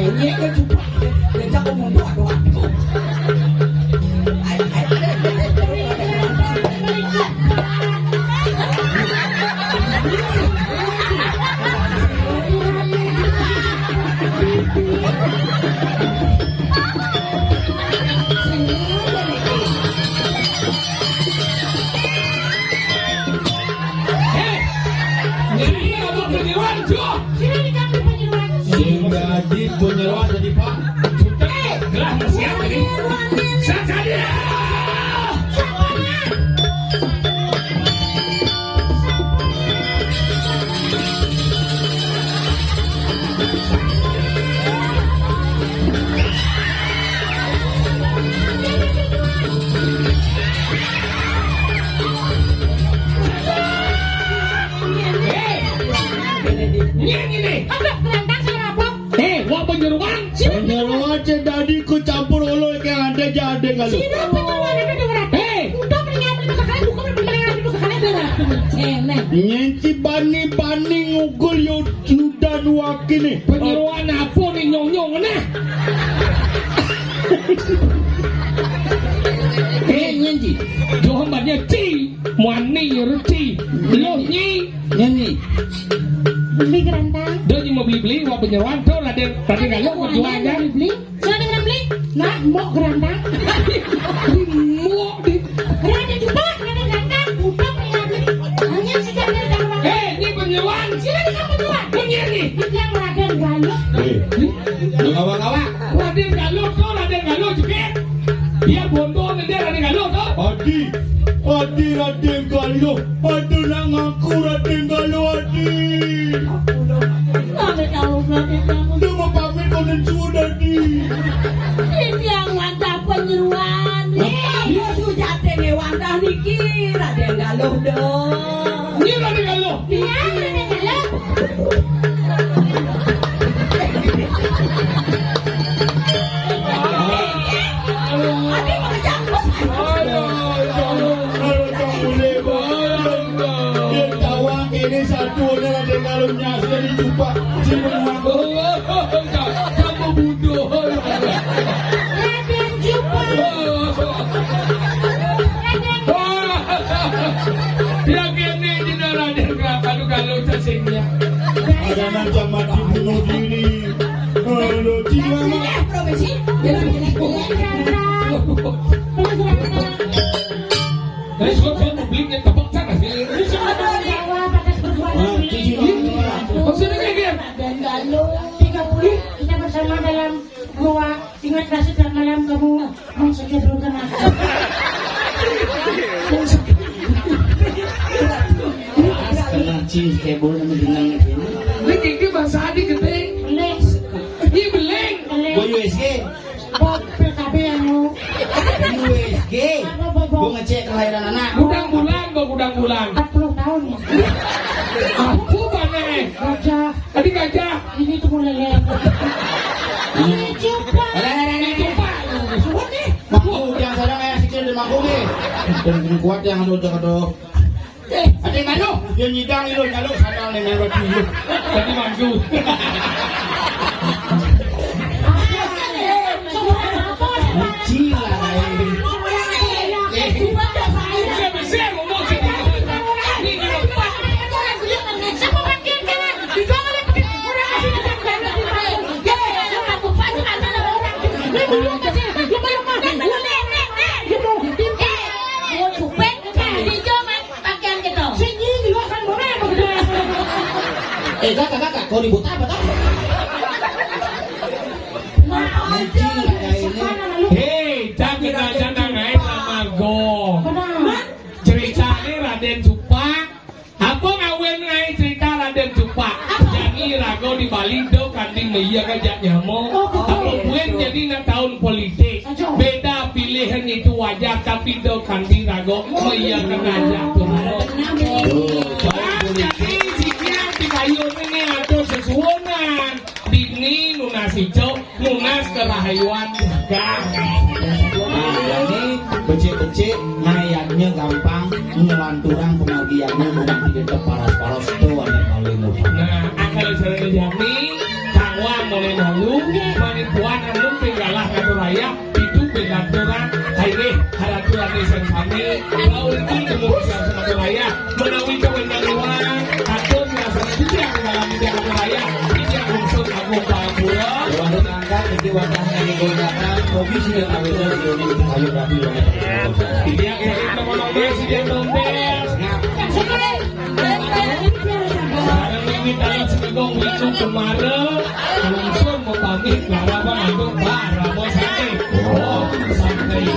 Ini kan cupak. Dia cakap mau buat lagi. Sasadia. Nyanyi nih. Wah penyeruan. Penyeruan jadi ku campur oleh yang ada jadi kalau. Nyenci bani ngukul yuda dua kini. Penyeruan apa nih nyong nah? Nyenci. Johon banyak ci, mani reci, lo nyi. Nyenci. Beli kerandang. Dia cuma beli wah penyeruan tuh Raden kalau mau jual kan? Beli. Siapa yang beli? Nah, mau kerandang. Mau di. Kerandang juga, kerandang. Udah punya beli. Hanya sikap dari dalam. Ini penyeruan. Sini kamu tua. Punya nih. Yang Raden Galuh. Kawan-kawan. Raden Galuh juga. Dia bondo nanti Raden Galuh tuh. Adi Raden Galuh. Aduh nang aku Raden Galuh adi. Kami tahu Raden kamu. Dia mau pamit konen sudah di. Ini yang wantah penyeruan. Dia sudah tene wantah niki Raden Galuh dong. Ini Raden Galuh. Iya, Raden Galuh. Adi mau jambus. Dia tawa ini satu Raden Galuhnya sudah dijumpa. Kamu bodoh. Raden juga. Ya kene dina Raden Galuh cacingnya. Ada macam mati bunuh diri. Aduh, jiwa mah. Profesi. Dari suatu publiknya tepuk tangan sih. Maksudnya kayak gini. Dan Galuh 30 kita bersama dalam gua ingat kasih dan malam kamu mengsekedulkan aku. Kena cing kebol nama jenang ini. Ini kayak bahasa adik gede. Les, Ini beleng. Boy USG. Bob PKB anu. USG. Gua Bob ngecek kelahiran anak. Gudang bulan. 40 tahun ya. Aku mana? Gajah, Tadi gajah. ini tuh mulai lele. Ini juga. Coba. Suat nih. Maku yang sadang ayah sikil dan maku nih. Dan kuat yang aduh. Ada yang nganu? Dia nyidang itu nganu sadang dengan roti itu. Tadi maju. Luci lah ini. Besar ngomong sih. Ini Kakak, kau ribut apa tak? Hei, jangan naik nama go. Ceritanya Raden Supak. Apa ngawin ngai cerita Raden Supak? Jadi rago di Bali do kanding meia kajak nyamo. Apa buen jadi na tahun politik. Beda pilihan itu wajar tapi do kanding rago meia kajak tuh. Jadi jika dikayu ini atau sesuonan dini nunas hijau nunas kerahayuan jaga. Ini becek-becek ngayatnya gampang ngelanturang pengagiannya bukan tidak paras-paras tuh ada paling mudah. Nah, akal sering jami kawa mulai malu manipuan anu tinggalah katu raya itu pelaturan haire haraturan desen sami kalau itu temu katu raya menawi kewenangan atau merasa tidak dalam katu raya ini yang unsur aku pula Waktu angkat jadi wajahnya digunakan profesi dan awalnya di kayu rapi ini yang kita mau nongol si dia nongol pamit anak segegong wiku kemara langsung mau pamit larawan aku bara mau sampai oh sampai